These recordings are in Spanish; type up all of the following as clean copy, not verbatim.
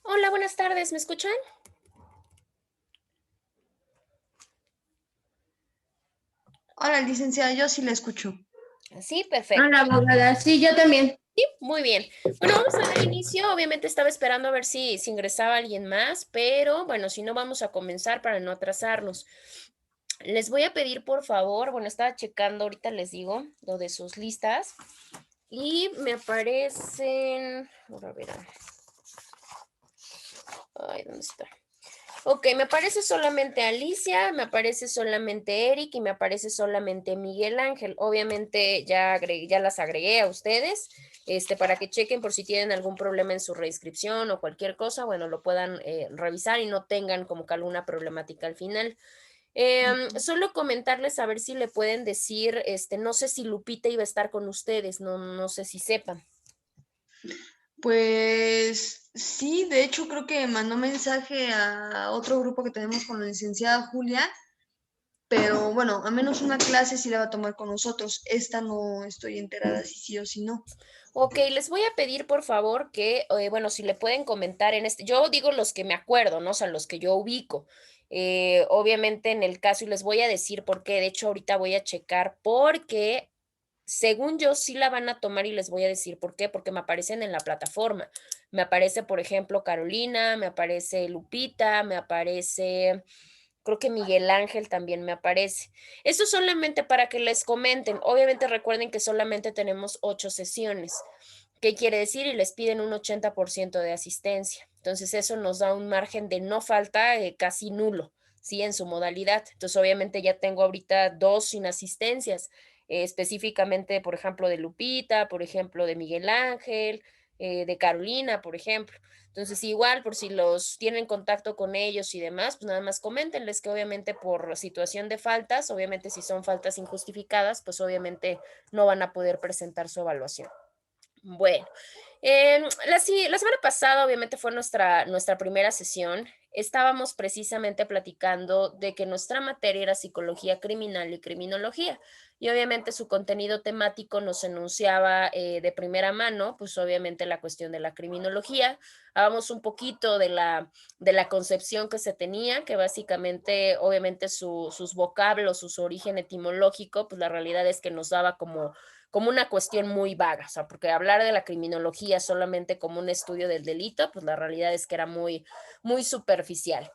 Hola, buenas tardes, ¿me escuchan? Hola, licenciada, yo sí la escucho. Sí, perfecto. Hola, abogada. Sí, yo también. Sí, muy bien. Bueno, vamos a dar inicio. Obviamente estaba esperando a ver si ingresaba alguien más, pero bueno, si no, vamos a comenzar para no atrasarnos. Les voy a pedir, por favor, bueno, estaba checando, ahorita les digo, lo de sus listas y me aparecen, ahora verán. Ay, ¿dónde está? Ok, me aparece solamente Alicia, me aparece solamente Eric y me aparece solamente Miguel Ángel. Obviamente ya las agregué a ustedes, para que chequen por si tienen algún problema en su reinscripción o cualquier cosa, bueno, lo puedan revisar y no tengan como que alguna problemática al final. Solo comentarles a ver si le pueden decir, no sé si Lupita iba a estar con ustedes, no sé si sepan. Pues sí, de hecho creo que mandó mensaje a otro grupo que tenemos con la licenciada Julia, pero bueno, a menos una clase sí la va a tomar con nosotros. Esta no estoy enterada si sí o si no. Ok, les voy a pedir por favor que, bueno, si le pueden comentar en yo digo los que me acuerdo, ¿no? O sea, los que yo ubico. Obviamente en el caso, y les voy a decir por qué, de hecho ahorita voy a checar porque según yo sí la van a tomar y les voy a decir por qué, porque me aparecen en la plataforma. Me aparece, por ejemplo, Carolina, me aparece Lupita, me aparece, creo que Miguel Ángel también me aparece. Esto solamente para que les comenten. Obviamente recuerden que solamente tenemos 8 sesiones. ¿Qué quiere decir? Y les piden un 80% de asistencia. Entonces eso nos da un margen de no falta casi nulo, ¿sí? En su modalidad. Entonces obviamente ya tengo ahorita 2 inasistencias, específicamente, por ejemplo, de Lupita, por ejemplo, de Miguel Ángel, de Carolina, por ejemplo. Entonces, igual, por si los tienen contacto con ellos y demás, pues nada más coméntenles que obviamente por situación de faltas, obviamente si son faltas injustificadas, pues obviamente no van a poder presentar su evaluación. Bueno, la semana pasada obviamente fue nuestra primera sesión. Estábamos precisamente platicando de que nuestra materia era psicología criminal y criminología. Y obviamente su contenido temático nos enunciaba de primera mano, pues obviamente la cuestión de la criminología. Hablamos un poquito de la concepción que se tenía, que básicamente, obviamente sus vocablos, su origen etimológico, pues la realidad es que nos daba como una cuestión muy vaga, o sea, porque hablar de la criminología solamente como un estudio del delito, pues la realidad es que era muy superficial.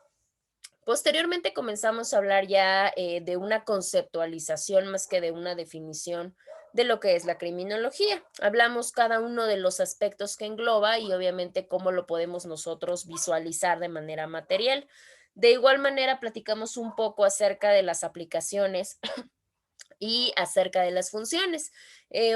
Posteriormente comenzamos a hablar ya de una conceptualización más que de una definición de lo que es la criminología. Hablamos cada uno de los aspectos que engloba y obviamente cómo lo podemos nosotros visualizar de manera material. De igual manera, platicamos un poco acerca de las aplicaciones y acerca de las funciones.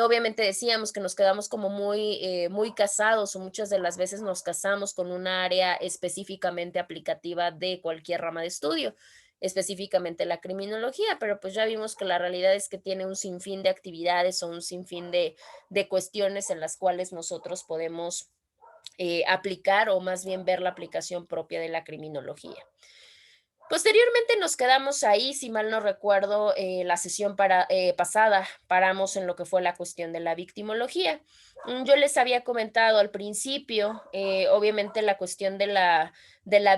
Obviamente decíamos que nos quedamos como muy casados o muchas de las veces nos casamos con una área específicamente aplicativa de cualquier rama de estudio, específicamente la criminología, pero pues ya vimos que la realidad es que tiene un sinfín de actividades o un sinfín de cuestiones en las cuales nosotros podemos aplicar o más bien ver la aplicación propia de la criminología. Posteriormente nos quedamos ahí, si mal no recuerdo, la sesión pasada paramos en lo que fue la cuestión de la victimología. Yo les había comentado al principio, obviamente la cuestión de la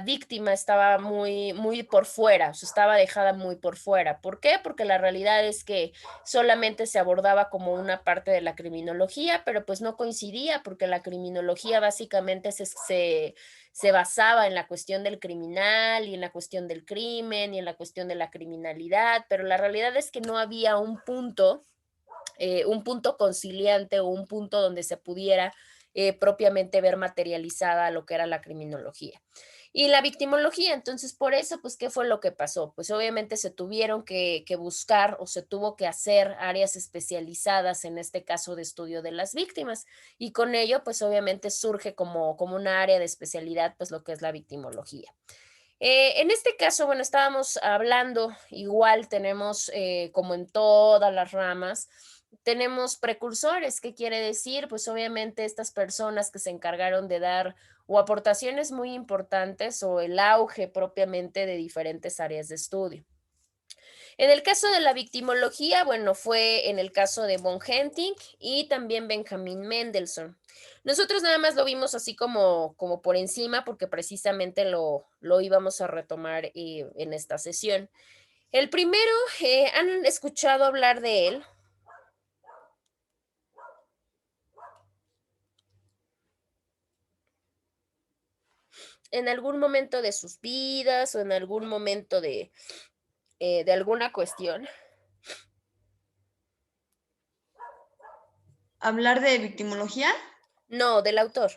víctima estaba muy por fuera, o sea, estaba dejada muy por fuera. ¿Por qué? Porque la realidad es que solamente se abordaba como una parte de la criminología, pero pues no coincidía porque la criminología básicamente se basaba en la cuestión del criminal y en la cuestión del crimen y en la cuestión de la criminalidad, pero la realidad es que no había un punto conciliante o un punto donde se pudiera propiamente ver materializada lo que era la criminología. Y la victimología, entonces por eso, pues, ¿qué fue lo que pasó? Pues obviamente se tuvieron que buscar o se tuvo que hacer áreas especializadas, en este caso de estudio de las víctimas, y con ello, pues obviamente surge como una área de especialidad, pues lo que es la victimología. En este caso, bueno, estábamos hablando, igual tenemos, como en todas las ramas, tenemos precursores. ¿Qué quiere decir? Pues obviamente estas personas que se encargaron de dar o aportaciones muy importantes o el auge propiamente de diferentes áreas de estudio. En el caso de la victimología, bueno, fue en el caso de von Henting y también Benjamin Mendelssohn. Nosotros nada más lo vimos así como por encima porque precisamente lo íbamos a retomar en esta sesión. El primero, ¿han escuchado hablar de él? En algún momento de sus vidas o en algún momento de alguna cuestión. ¿Hablar de victimología? No, del autor.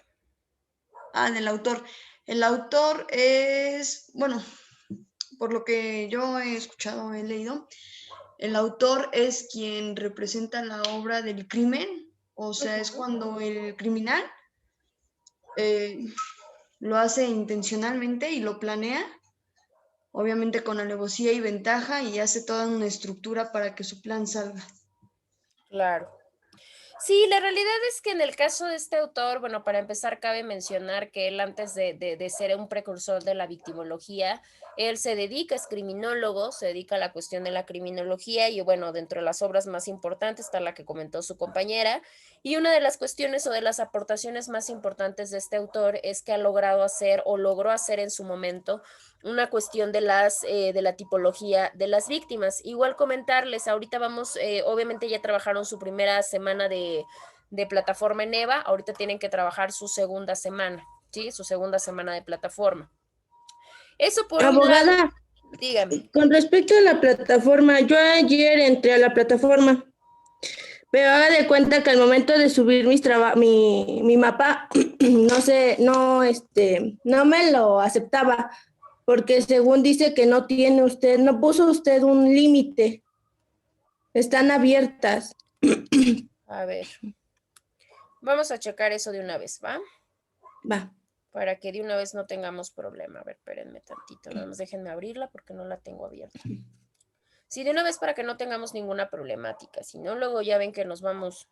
Ah, del autor. El autor es, bueno, por lo que yo he escuchado, he leído, el autor es quien representa la obra del crimen, o sea, es cuando el criminal eh, lo hace intencionalmente y lo planea, obviamente con alevosía y ventaja, y hace toda una estructura para que su plan salga. Claro. Sí, la realidad es que en el caso de este autor, bueno, para empezar, cabe mencionar que él antes de ser un precursor de la victimología, él se dedica, es criminólogo, se dedica a la cuestión de la criminología y bueno, dentro de las obras más importantes está la que comentó su compañera y una de las cuestiones o de las aportaciones más importantes de este autor es que ha logrado hacer o logró hacer en su momento una cuestión de la tipología de las víctimas. Igual comentarles, ahorita vamos, obviamente ya trabajaron su primera semana de plataforma en EVA, ahorita tienen que trabajar su segunda semana, ¿sí? Su segunda semana de plataforma. Eso por un lado, Abogada, dígame. con respecto a la plataforma, yo ayer entré a la plataforma, pero haga de cuenta que al momento de subir mi mapa, no sé, no me lo aceptaba, porque según dice que no tiene usted, no puso usted un límite, están abiertas. A ver, vamos a checar eso de una vez, ¿va? Va. Para que de una vez no tengamos problema. A ver, espérenme tantito, nada más déjenme abrirla porque no la tengo abierta. Sí, de una vez para que no tengamos ninguna problemática, si no, luego ya ven que nos vamos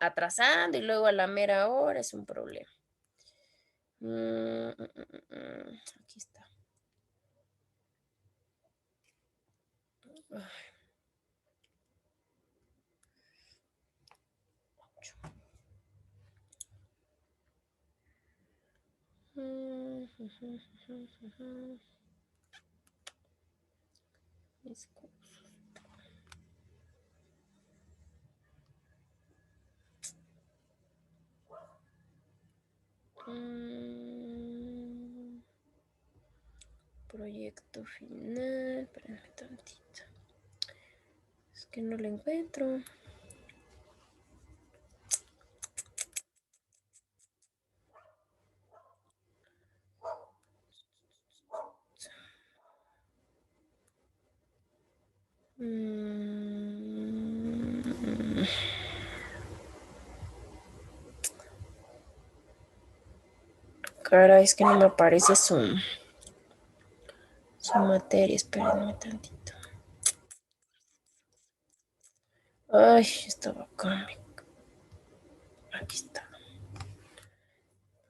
atrasando y luego a la mera hora es un problema. Aquí está. Ay. Proyecto final, espérame tantito. Es que no lo encuentro. Caray, es que no me aparece su materia. Espérenme tantito. Ay, estaba acá. Aquí está.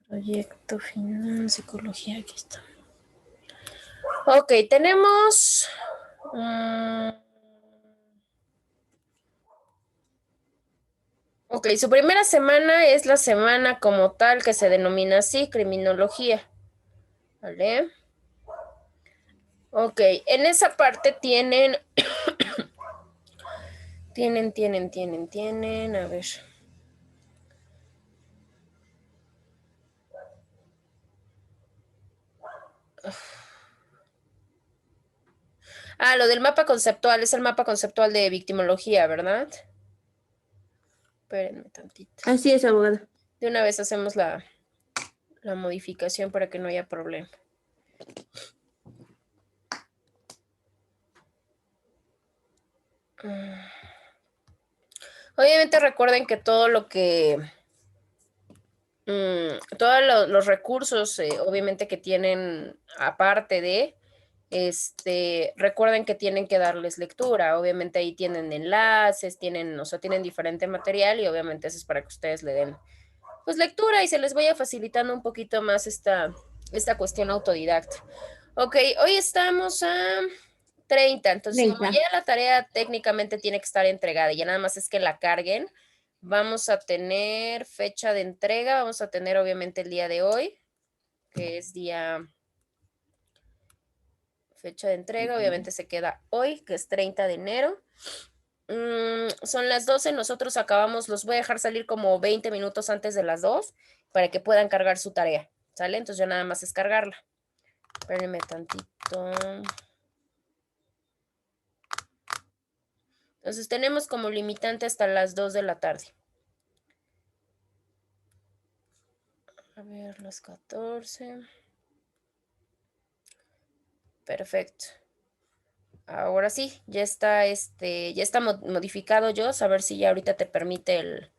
Proyecto final, psicología, aquí está. Ok, tenemos... ok, su primera semana es la semana como tal que se denomina así, criminología. ¿Vale? Ok, en esa parte tienen... tienen, a ver. Ah, lo del mapa conceptual, es el mapa conceptual de victimología, ¿verdad? Espérenme tantito. Así es, abogada. De una vez hacemos la modificación para que no haya problema. Obviamente recuerden que todo lo que... todos los recursos, obviamente que tienen aparte de... recuerden que tienen que darles lectura, obviamente ahí tienen enlaces, tienen, o sea, tienen diferente material y obviamente eso es para que ustedes le den pues lectura y se les vaya facilitando un poquito más esta cuestión autodidacta. Ok, hoy estamos a 30. Entonces, como 30. ya la tarea técnicamente tiene que estar entregada y ya nada más es que la carguen, vamos a tener fecha de entrega, vamos a tener obviamente el día de hoy, que es fecha de entrega, obviamente se queda hoy, que es 30 de enero. Son las 12, nosotros acabamos, los voy a dejar salir como 20 minutos antes de las 2 para que puedan cargar su tarea, ¿sale? Entonces ya nada más es cargarla. Espérenme tantito. Entonces tenemos como limitante hasta las 2 de la tarde. A ver, las 14. Perfecto. Ahora sí, ya está modificado yo, a ver si ya ahorita te permite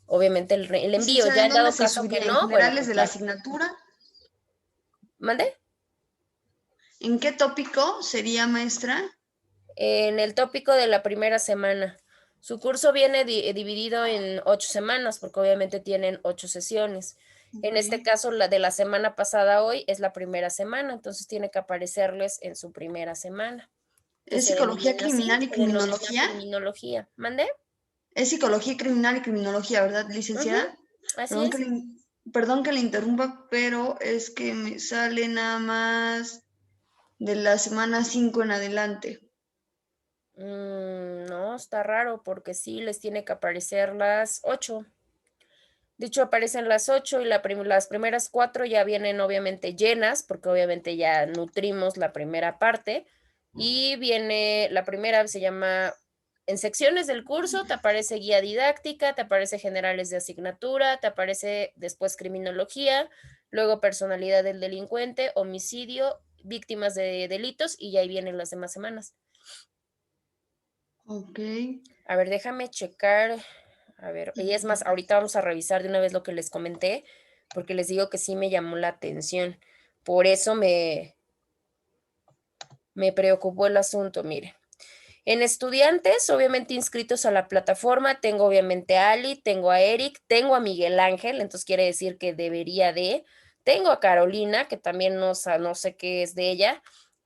obviamente el envío. Licenciada, Ya ¿en en dónde dado se caso que subiría? ¿En no, bueno, generales pues de la ya. asignatura? ¿Mande? ¿En qué tópico sería, maestra? En el tópico de la primera semana. Su curso viene dividido en 8 semanas, porque obviamente tienen 8 sesiones. En este Ok. caso, la de la semana pasada hoy es la primera semana, entonces tiene que aparecerles en su primera semana, que ¿Es se psicología denomina así, criminal y se denomina criminología? criminología. ¿Mande? Es psicología criminal y criminología, ¿verdad, Ujú, licenciada? así Perdón es. perdón que le interrumpa, pero es que me sale nada más de la semana 5 en adelante. No, está raro porque sí les tiene que aparecer las 8. De hecho, aparecen las 8 y las primeras 4 ya vienen obviamente llenas, porque obviamente ya nutrimos la primera parte. Y viene, la primera se llama, en secciones del curso, te aparece guía didáctica, te aparece generales de asignatura, te aparece después criminología, luego personalidad del delincuente, homicidio, víctimas de delitos y ya ahí vienen las demás semanas. Ok. A ver, déjame checar. A ver, y es más, ahorita vamos a revisar de una vez lo que les comenté, porque les digo que sí me llamó la atención. Por eso me preocupó el asunto, mire. En estudiantes, obviamente inscritos a la plataforma, tengo obviamente a Ali, tengo a Eric, tengo a Miguel Ángel, entonces quiere decir que debería tengo a Carolina, que también no sé qué es de ella,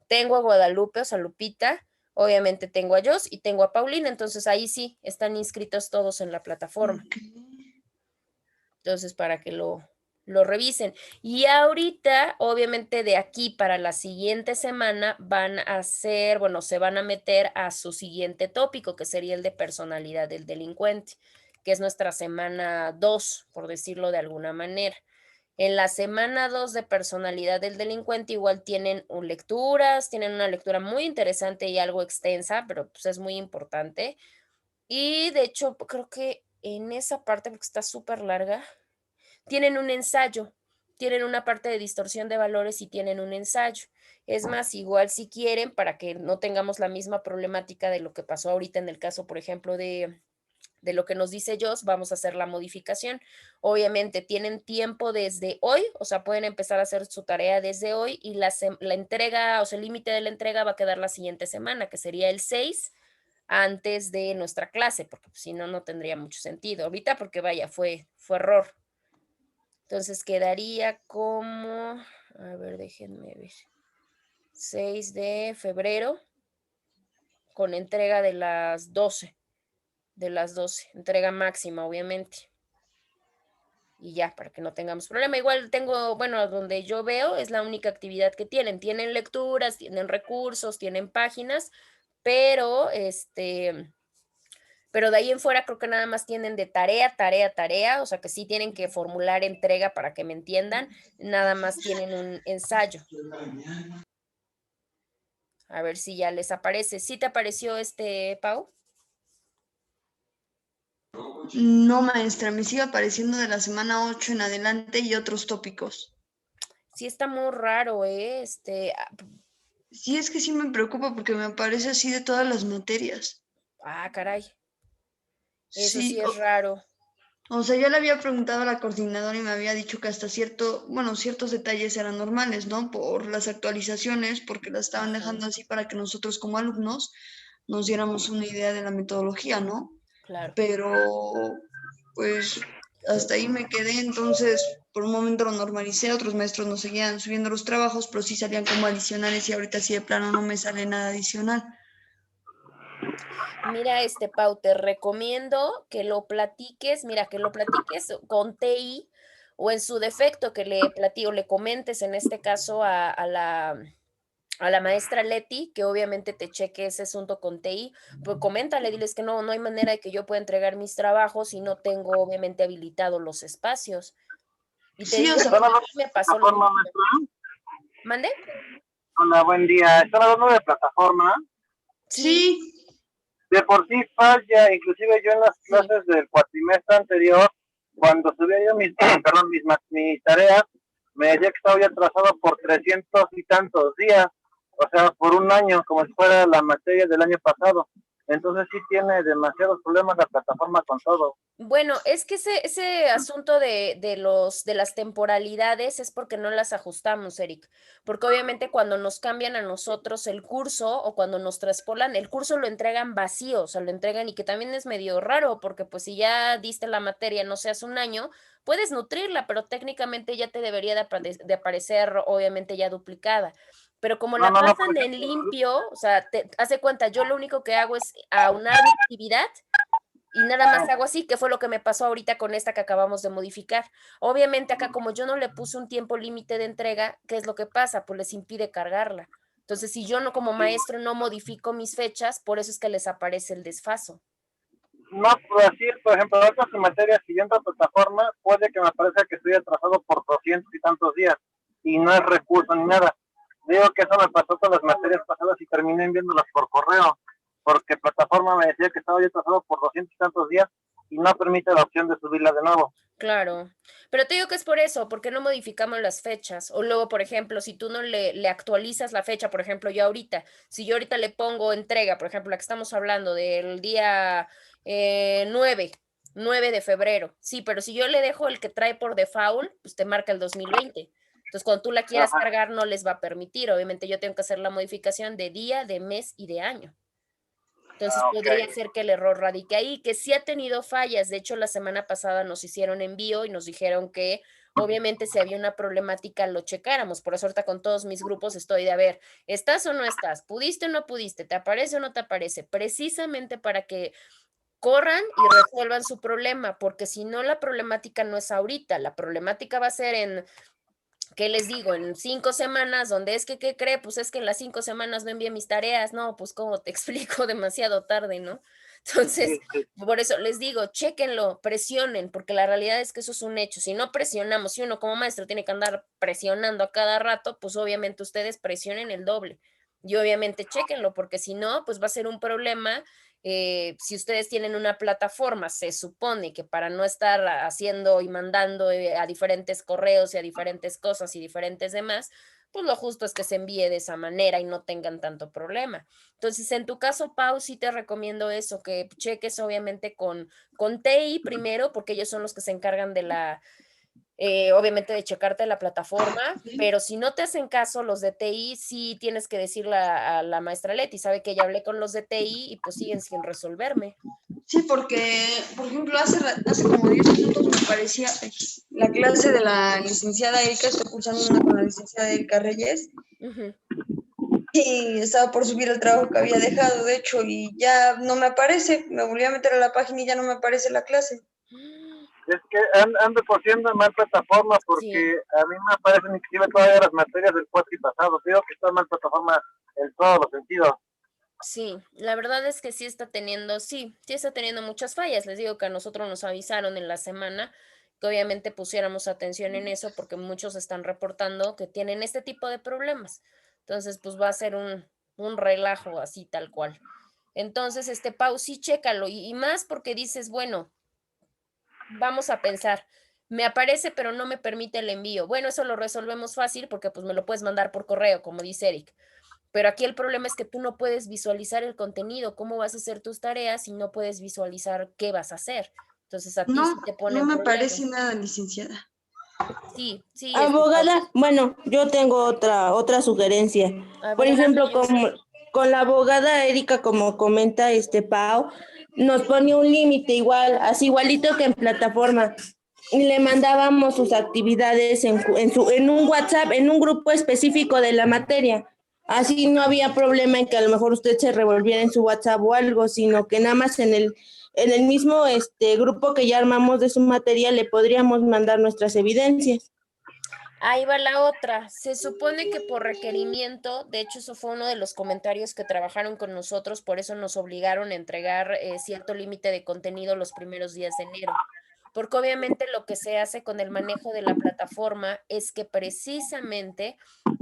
tengo a Guadalupe, o sea, Lupita, obviamente tengo a Jos y tengo a Paulina, entonces ahí sí, están inscritos todos en la plataforma. Ok. Entonces, para que lo revisen. Y ahorita, obviamente, de aquí para la siguiente semana van a hacer, bueno, se van a meter a su siguiente tópico, que sería el de personalidad del delincuente, que es nuestra semana 2, por decirlo de alguna manera. En la semana 2 de personalidad del delincuente igual tienen lecturas, tienen una lectura muy interesante y algo extensa, pero pues es muy importante. Y de hecho, creo que en esa parte, porque está súper larga, tienen un ensayo, tienen una parte de distorsión de valores y tienen un ensayo. Es más, igual si quieren, para que no tengamos la misma problemática de lo que pasó ahorita en el caso, por ejemplo, de lo que nos dice Joss, vamos a hacer la modificación. Obviamente tienen tiempo desde hoy, o sea, pueden empezar a hacer su tarea desde hoy y la entrega, o sea, el límite de la entrega va a quedar la siguiente semana, que sería el 6 antes de nuestra clase, porque pues, si no, no tendría mucho sentido. Ahorita porque vaya, fue error. Entonces quedaría como, a ver, déjenme ver, 6 de febrero con entrega de las 12, entrega máxima, obviamente. Y ya, para que no tengamos problema. Igual tengo, bueno, donde yo veo es la única actividad que tienen. Tienen lecturas, tienen recursos, tienen páginas, pero pero de ahí en fuera creo que nada más tienen de tarea, o sea que sí tienen que formular entrega para que me entiendan, nada más tienen un ensayo. A ver si ya les aparece. ¿Sí te apareció Pau? No, maestra, me sigue apareciendo de la semana 8 en adelante y otros tópicos. Sí está muy raro, ¿eh? Sí, es que sí me preocupa porque me aparece así de todas las materias. Caray, eso Sí, sí es raro. o sea, yo le había preguntado a la coordinadora y me había dicho que hasta ciertos detalles eran normales, ¿no? Por las actualizaciones, porque las estaban Ajá, dejando así para que nosotros como alumnos nos diéramos una idea de la metodología, ¿no? claro. Pero, pues, hasta ahí me quedé, entonces por un momento lo normalicé, otros maestros no seguían subiendo los trabajos, pero sí salían como adicionales y ahorita sí de plano no me sale nada adicional. Mira, Pau, te recomiendo que lo platiques, mira, que lo platiques con TI o en su defecto que le comentes en este caso a la maestra Leti, que obviamente te cheque ese asunto con TI, pues coméntale, diles que no hay manera de que yo pueda entregar mis trabajos y no tengo obviamente habilitados los espacios. Y te Sí, o digo, sea, porque a mí me pasó lo Plataforma, mismo. maestra. ¿Mande? Hola, buen día. ¿Están hablando de plataforma? Sí, sí, De por sí falla, inclusive yo en las sí. clases del cuatrimestre anterior, cuando subía yo mis, perdón, mis tareas, me decía que estaba ya atrasado por 300 y tantos días, o sea, por un año, como si fuera la materia del año pasado. Entonces sí tiene demasiados problemas la plataforma con todo. Bueno, es que ese asunto de las temporalidades es porque no las ajustamos, Eric. Porque obviamente cuando nos cambian a nosotros el curso o cuando nos traspolan, el curso lo entregan vacío, o sea, lo entregan y que también es medio raro porque pues si ya diste la materia, no sé, hace un año, puedes nutrirla, pero técnicamente ya te debería de aparecer obviamente ya duplicada. Pero como No, la no, no, por pasan en ejemplo, limpio, o sea, hace cuenta, yo lo único que hago es aunar mi actividad y nada más hago así, que fue lo que me pasó ahorita con esta que acabamos de modificar. Obviamente acá como yo no le puse un tiempo límite de entrega, ¿qué es lo que pasa? Pues les impide cargarla. Entonces, si yo no como maestro no modifico mis fechas, por eso es que les aparece el desfaso. no, pues así es, por ejemplo, otras materias siguiendo la plataforma, puede que me parezca que estoy atrasado por 200 y tantos días, y no es recurso ni nada. Digo que eso me pasó con las materias pasadas y terminé enviándolas por correo, porque plataforma me decía que estaba yo atrasado por 200 y tantos días y no permite la opción de subirla de nuevo. Claro, pero te digo que es por eso, porque no modificamos las fechas. O luego, por ejemplo, si tú no le actualizas la fecha, por ejemplo, yo ahorita, si yo ahorita le pongo entrega, por ejemplo, la que estamos hablando del día 9, 9 de febrero, sí, pero si yo le dejo el que trae por default, pues te marca el 2020. Entonces, cuando tú la quieras Ajá. cargar, no les va a permitir. Obviamente, yo tengo que hacer la modificación de día, de mes y de año. Entonces Ah, ok. podría ser que el error radique ahí, que sí ha tenido fallas. De hecho, la semana pasada nos hicieron envío y nos dijeron que obviamente si había una problemática lo checáramos. Por eso ahorita con todos mis grupos estoy de a ver, ¿estás o no estás? ¿Pudiste o no pudiste? ¿Te aparece o no te aparece? Precisamente para que corran y resuelvan su problema, porque si no la problemática no es ahorita, la problemática va a ser en ¿qué les digo? En 5 semanas, donde es que, ¿qué cree? Pues es que en las 5 semanas no envié mis tareas, no, pues cómo te explico demasiado tarde, ¿no? Sí, Entonces, sí. por eso les digo, chéquenlo, presionen, porque la realidad es que eso es un hecho. Si no presionamos, si uno como maestro tiene que andar presionando a cada rato, pues obviamente ustedes presionen el doble. Y obviamente chéquenlo, porque si no, pues va a ser un problema si ustedes tienen una plataforma, se supone que para no estar haciendo y mandando a diferentes correos y a diferentes cosas y diferentes demás, pues lo justo es que se envíe de esa manera y no tengan tanto problema. Entonces, en tu caso, Pau, sí te recomiendo eso, que cheques obviamente con TI primero, porque ellos son los que se encargan de obviamente de checarte la plataforma, sí. pero si no te hacen caso los de TI, sí tienes que decirle a la maestra Leti, sabe que ya hablé con los de TI y pues siguen sin resolverme. Sí, porque, por ejemplo, hace como 10 minutos me parecía la clase de la licenciada Erika, estoy cursando una con la licenciada Erika Reyes, Ujú. y estaba por subir el trabajo que había dejado, de hecho, y ya no me aparece, me volví a meter a la página y ya no me aparece la clase. Es que ando cosiendo en mal plataforma Sí, porque a mí me aparecen inclusive todavía las materias del cuatri pasado. Digo que está en mal plataforma en todos los sentidos. sí, la verdad es que sí está teniendo muchas fallas. Les digo que a nosotros nos avisaron en la semana que obviamente pusiéramos atención en eso porque muchos están reportando que tienen este tipo de problemas. Entonces, pues va a ser un relajo así tal cual. Entonces, Pau, sí, chécalo y más porque dices, bueno, vamos a pensar, me aparece pero no me permite el envío. Bueno, eso lo resolvemos fácil porque pues me lo puedes mandar por correo, como dice Eric. Pero aquí el problema es que tú no puedes visualizar el contenido, cómo vas a hacer tus tareas y no puedes visualizar qué vas a hacer. Entonces a ti No, sí te no ponen me problemas. aparece nada, licenciada. Sí, sí, Pau. Abogada, bueno, yo tengo otra sugerencia. Por Adelante, ejemplo, Josie. como con la abogada Erika, como comenta Pau, nos pone un límite igual, así igualito que en plataforma. y le mandábamos sus actividades en un WhatsApp, en un grupo específico de la materia. Así no había problema en que a lo mejor usted se revolviera en su WhatsApp o algo, sino que nada más en el mismo grupo que ya armamos de su materia le podríamos mandar nuestras evidencias. Ahí va la otra. Se supone que por requerimiento, de hecho eso fue uno de los comentarios que trabajaron con nosotros, por eso nos obligaron a entregar cierto límite de contenido los primeros días de enero. Porque obviamente lo que se hace con el manejo de la plataforma es que precisamente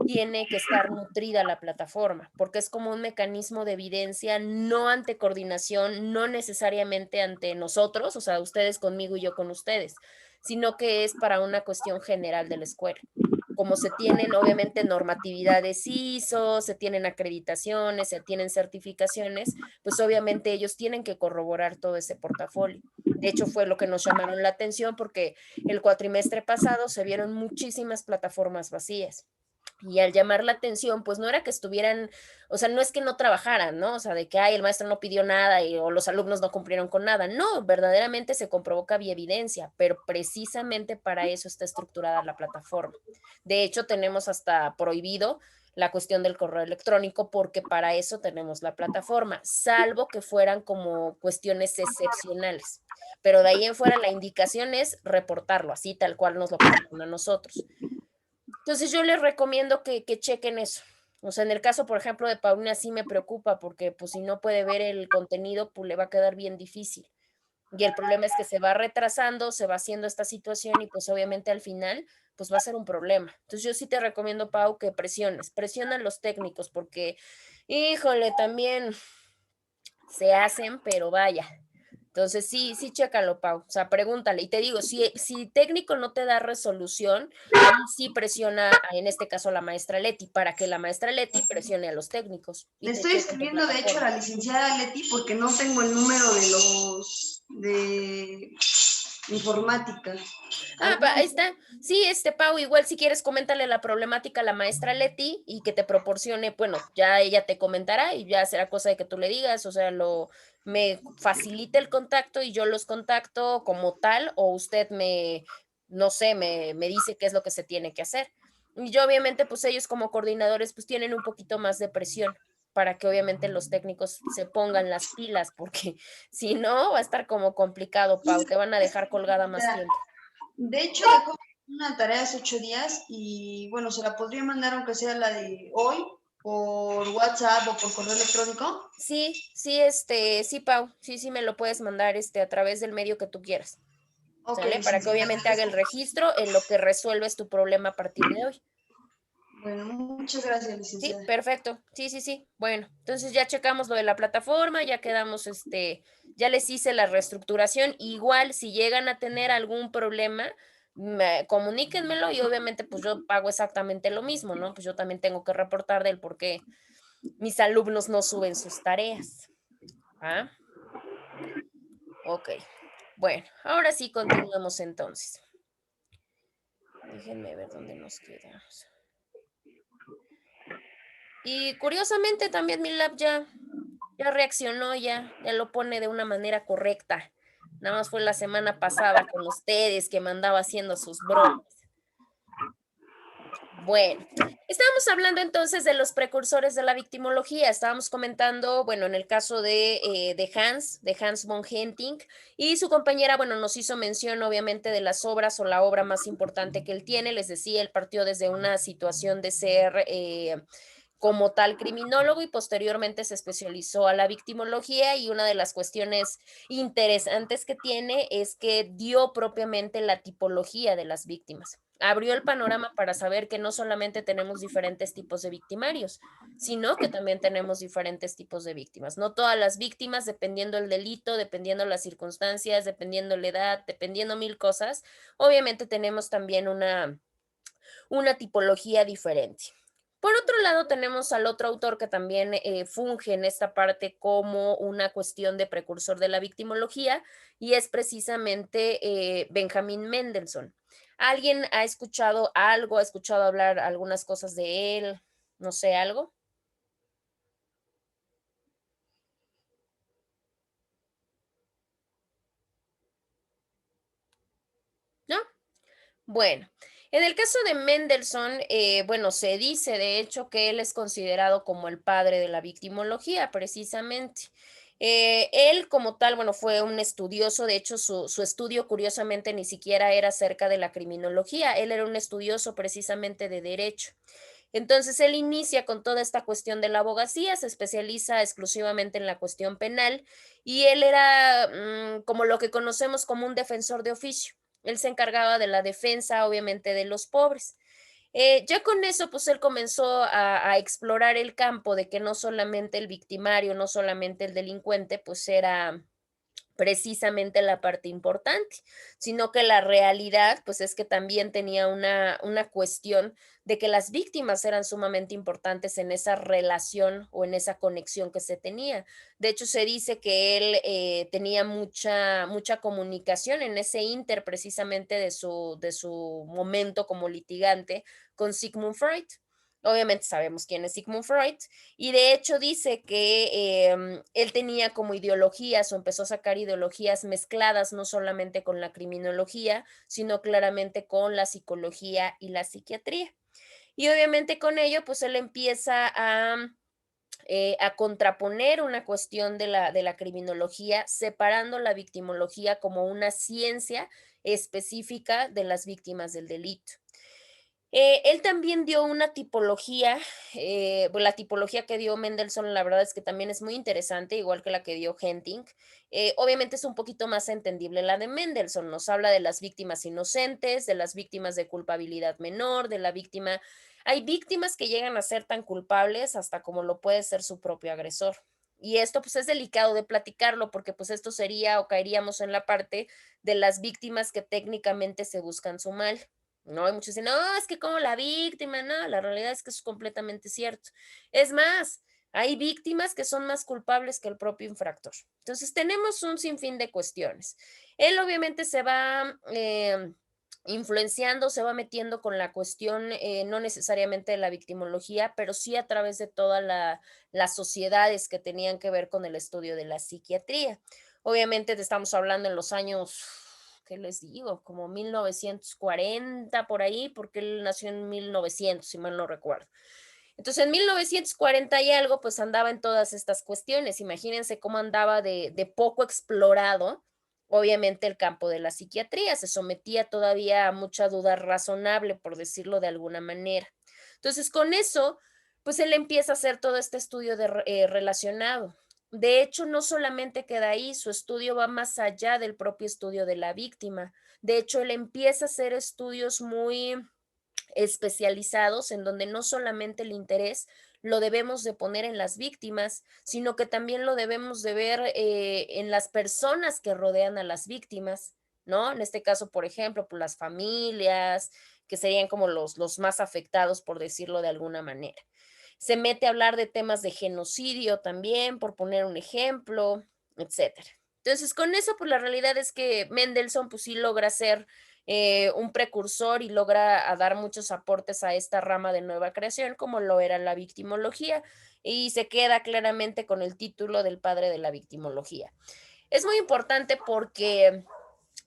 tiene que estar nutrida la plataforma, porque es como un mecanismo de evidencia, no ante coordinación, no necesariamente ante nosotros, o sea, ustedes conmigo y yo con ustedes, sino que es para una cuestión general de la escuela. Como se tienen obviamente normatividades ISO, se tienen acreditaciones, se tienen certificaciones, pues obviamente ellos tienen que corroborar todo ese portafolio. De hecho, fue lo que nos llamaron la atención porque el cuatrimestre pasado se vieron muchísimas plataformas vacías. Y al llamar la atención, pues no era que estuvieran, o sea, no es que no trabajaran, ¿no? O sea, de que, ay, el maestro no pidió nada o los alumnos no cumplieron con nada. No, verdaderamente se comprobó que había evidencia, pero precisamente para eso está estructurada la plataforma. De hecho, tenemos hasta prohibido la cuestión del correo electrónico porque para eso tenemos la plataforma, salvo que fueran como cuestiones excepcionales. Pero de ahí en fuera la indicación es reportarlo, así tal cual nos lo pidieron a nosotros. Entonces yo les recomiendo que chequen eso. O sea, en el caso, por ejemplo, de Paulina sí me preocupa porque pues si no puede ver el contenido, pues le va a quedar bien difícil. Y el problema es que se va retrasando, se va haciendo esta situación y pues obviamente al final pues va a ser un problema. Entonces yo sí te recomiendo, Pau, que presiona a los técnicos porque, híjole, también se hacen, pero vaya. Entonces, sí, sí, chécalo, Pau. O sea, pregúntale. Y te digo, si técnico no te da resolución, ahí sí presiona, en este caso, a la maestra Leti, para que la maestra Leti presione a los técnicos y Le te estoy chequen tu escribiendo, de hecho, a plataforma. la licenciada Leti porque no tengo el número de informática. Ahí está. Sí, Pau, igual si quieres, coméntale la problemática a la maestra Leti y que te proporcione, bueno, ya ella te comentará y ya será cosa de que tú le digas, o sea, me facilite el contacto y yo los contacto como tal, o usted no sé, me dice qué es lo que se tiene que hacer. Y yo, obviamente, pues ellos como coordinadores, pues tienen un poquito más de presión para que obviamente los técnicos se pongan las pilas, porque si no, va a estar como complicado, Pau, te van a dejar colgada más tiempo. De hecho, dejó una tarea hace 8 días y bueno, se la podría mandar aunque sea la de hoy por WhatsApp o por correo electrónico. Sí, sí, sí, Pau, sí, sí me lo puedes mandar, a través del medio que tú quieras, Ok, ¿sale? Para que licenciada. obviamente haga el registro en lo que resuelves tu problema a partir de hoy. Bueno, muchas gracias, Sí, licenciada. perfecto. Sí, sí, sí. Bueno, entonces ya checamos lo de la plataforma, ya quedamos, ya les hice la reestructuración. Igual, si llegan a tener algún problema, comuníquenmelo y obviamente pues yo pago exactamente lo mismo, ¿no? Pues yo también tengo que reportar del por qué mis alumnos no suben sus tareas. ¿Ah? Ok. Bueno, ahora sí continuamos entonces. Déjenme ver dónde nos quedamos. Y curiosamente también mi lab ya reaccionó, ya lo pone de una manera correcta. Nada más fue la semana pasada con ustedes que me andaba haciendo sus bromas. Bueno, estábamos hablando entonces de los precursores de la victimología. Estábamos comentando, bueno, en el caso de Hans von Henting y su compañera, bueno, nos hizo mención obviamente de las obras o la obra más importante que él tiene. Les decía, él partió desde una situación de ser como tal criminólogo y posteriormente se especializó a la victimología y una de las cuestiones interesantes que tiene es que dio propiamente la tipología de las víctimas. Abrió el panorama para saber que no solamente tenemos diferentes tipos de victimarios, sino que también tenemos diferentes tipos de víctimas. No todas las víctimas, dependiendo el delito, dependiendo las circunstancias, dependiendo la edad, dependiendo mil cosas, obviamente tenemos también una tipología diferente. Por otro lado, tenemos al otro autor que también funge en esta parte como una cuestión de precursor de la victimología y es precisamente Benjamin Mendelssohn. ¿Alguien ha escuchado algo, ha escuchado hablar algunas cosas de él? No sé, algo. ¿No? Bueno, en el caso de Mendelssohn, bueno, se dice de hecho que él es considerado como el padre de la victimología, precisamente. Él como tal, bueno, fue un estudioso, de hecho su estudio curiosamente ni siquiera era acerca de la criminología, él era un estudioso precisamente de derecho. Entonces él inicia con toda esta cuestión de la abogacía, se especializa exclusivamente en la cuestión penal y él era como lo que conocemos como un defensor de oficio. Él se encargaba de la defensa, obviamente, de los pobres. Ya con eso, pues él comenzó a explorar el campo de que no solamente el victimario, no solamente el delincuente, pues era precisamente la parte importante, sino que la realidad, pues es que también tenía una cuestión de que las víctimas eran sumamente importantes en esa relación o en esa conexión que se tenía. De hecho, se dice que él tenía mucha comunicación en ese inter precisamente de su momento como litigante con Sigmund Freud. Obviamente sabemos quién es Sigmund Freud, y de hecho dice que él tenía como ideologías o empezó a sacar ideologías mezcladas no solamente con la criminología, sino claramente con la psicología y la psiquiatría. Y obviamente con ello, pues él empieza a contraponer una cuestión de la criminología, separando la victimología como una ciencia específica de las víctimas del delito. Él también dio una tipología, pues, la tipología que dio Mendelssohn, la verdad es que también es muy interesante, igual que la que dio Henting. Obviamente es un poquito más entendible la de Mendelssohn, nos habla de las víctimas inocentes, de las víctimas de culpabilidad menor, de la víctima. Hay víctimas que llegan a ser tan culpables hasta como lo puede ser su propio agresor. Y esto pues es delicado de platicarlo porque pues esto sería o caeríamos en la parte de las víctimas que técnicamente se buscan su mal. No, hay muchos dicen, no, es que como la víctima, no, la realidad es que eso es completamente cierto. Es más, hay víctimas que son más culpables que el propio infractor. Entonces, tenemos un sinfín de cuestiones. Él obviamente se va influenciando, se va metiendo con la cuestión, no necesariamente de la victimología, pero sí a través de todas las sociedades que tenían que ver con el estudio de la psiquiatría. Obviamente te estamos hablando en los años, ¿qué les digo? Como 1940 por ahí, porque él nació en 1900, si mal no recuerdo. Entonces, en 1940 y algo, pues andaba en todas estas cuestiones. Imagínense cómo andaba de poco explorado, obviamente, el campo de la psiquiatría. Se sometía todavía a mucha duda razonable, por decirlo de alguna manera. Entonces, con eso, pues él empieza a hacer todo este estudio relacionado. De hecho, no solamente queda ahí, su estudio va más allá del propio estudio de la víctima. De hecho, él empieza a hacer estudios muy especializados en donde no solamente el interés lo debemos de poner en las víctimas, sino que también lo debemos de ver en las personas que rodean a las víctimas, ¿no? En este caso, por ejemplo, por las familias, que serían como los más afectados, por decirlo de alguna manera. Se mete a hablar de temas de genocidio también, por poner un ejemplo, etcétera. Entonces, con eso, pues la realidad es que Mendelssohn, pues sí logra ser un precursor y logra dar muchos aportes a esta rama de nueva creación, como lo era la victimología, y se queda claramente con el título del padre de la victimología. Es muy importante porque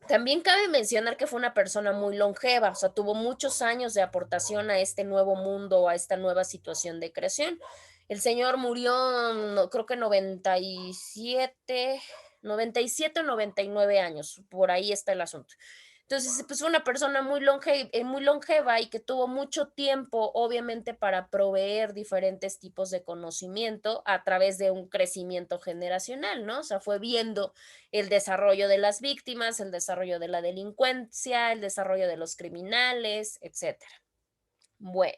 también cabe mencionar que fue una persona muy longeva, o sea, tuvo muchos años de aportación a este nuevo mundo, a esta nueva situación de creación. El señor murió, no, creo que 97 o 99 años, por ahí está el asunto. Entonces, pues fue una persona muy longeva y que tuvo mucho tiempo, obviamente, para proveer diferentes tipos de conocimiento a través de un crecimiento generacional, ¿no? O sea, fue viendo el desarrollo de las víctimas, el desarrollo de la delincuencia, el desarrollo de los criminales, etcétera. Bueno,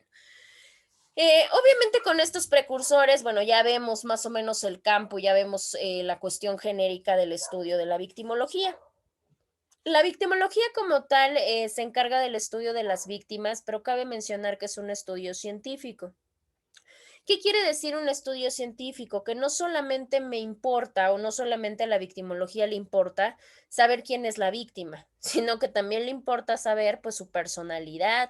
obviamente con estos precursores, bueno, ya vemos más o menos el campo, ya vemos la cuestión genérica del estudio de la victimología. La victimología como tal se encarga del estudio de las víctimas, pero cabe mencionar que es un estudio científico. ¿Qué quiere decir un estudio científico? Que no solamente me importa o no solamente a la victimología le importa saber quién es la víctima, sino que también le importa saber pues su personalidad,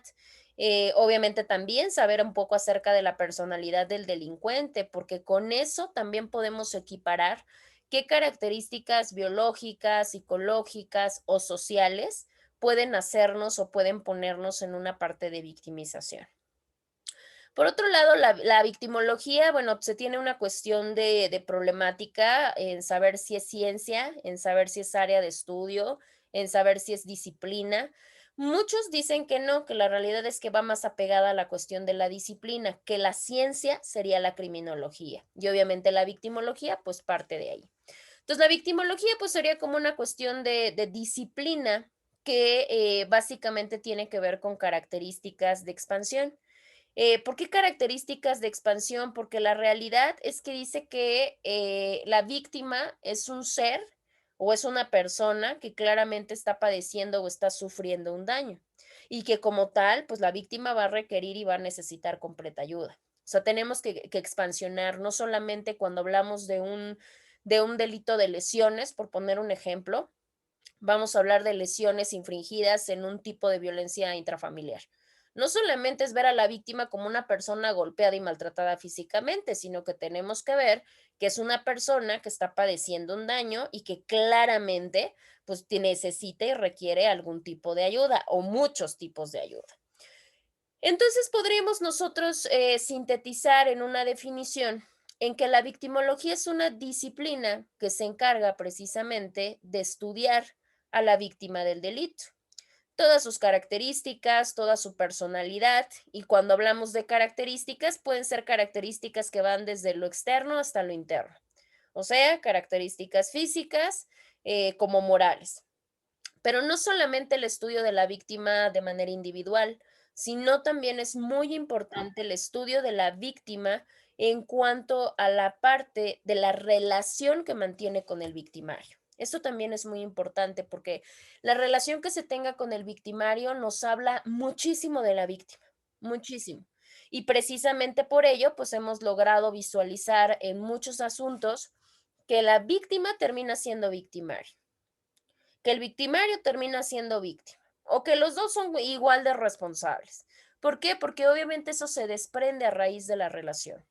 obviamente también saber un poco acerca de la personalidad del delincuente, porque con eso también podemos equiparar qué características biológicas, psicológicas o sociales pueden hacernos o pueden ponernos en una parte de victimización. Por otro lado, la victimología, bueno, se tiene una cuestión de problemática en saber si es ciencia, en saber si es área de estudio, en saber si es disciplina. Muchos dicen que no, que la realidad es que va más apegada a la cuestión de la disciplina, que la ciencia sería la criminología y obviamente la victimología, pues parte de ahí. Entonces, la victimología, pues sería como una cuestión de disciplina que básicamente tiene que ver con características de expansión. ¿Por qué características de expansión? Porque la realidad es que dice que la víctima es un ser o es una persona que claramente está padeciendo o está sufriendo un daño y que como tal, pues la víctima va a requerir y va a necesitar completa ayuda. O sea, tenemos que expansionar, no solamente cuando hablamos de un delito de lesiones, por poner un ejemplo, vamos a hablar de lesiones infringidas en un tipo de violencia intrafamiliar. No solamente es ver a la víctima como una persona golpeada y maltratada físicamente, sino que tenemos que ver que es una persona que está padeciendo un daño y que claramente pues necesita y requiere algún tipo de ayuda o muchos tipos de ayuda. Entonces podríamos nosotros sintetizar en una definición en que la victimología es una disciplina que se encarga precisamente de estudiar a la víctima del delito, todas sus características, toda su personalidad, y cuando hablamos de características, pueden ser características que van desde lo externo hasta lo interno, o sea, características físicas como morales. Pero no solamente el estudio de la víctima de manera individual, sino también es muy importante el estudio de la víctima en cuanto a la parte de la relación que mantiene con el victimario. Esto también es muy importante porque la relación que se tenga con el victimario nos habla muchísimo de la víctima, muchísimo. Y precisamente por ello, pues hemos logrado visualizar en muchos asuntos que la víctima termina siendo victimario, que el victimario termina siendo víctima o que los dos son igual de responsables. ¿Por qué? Porque obviamente eso se desprende a raíz de la relación.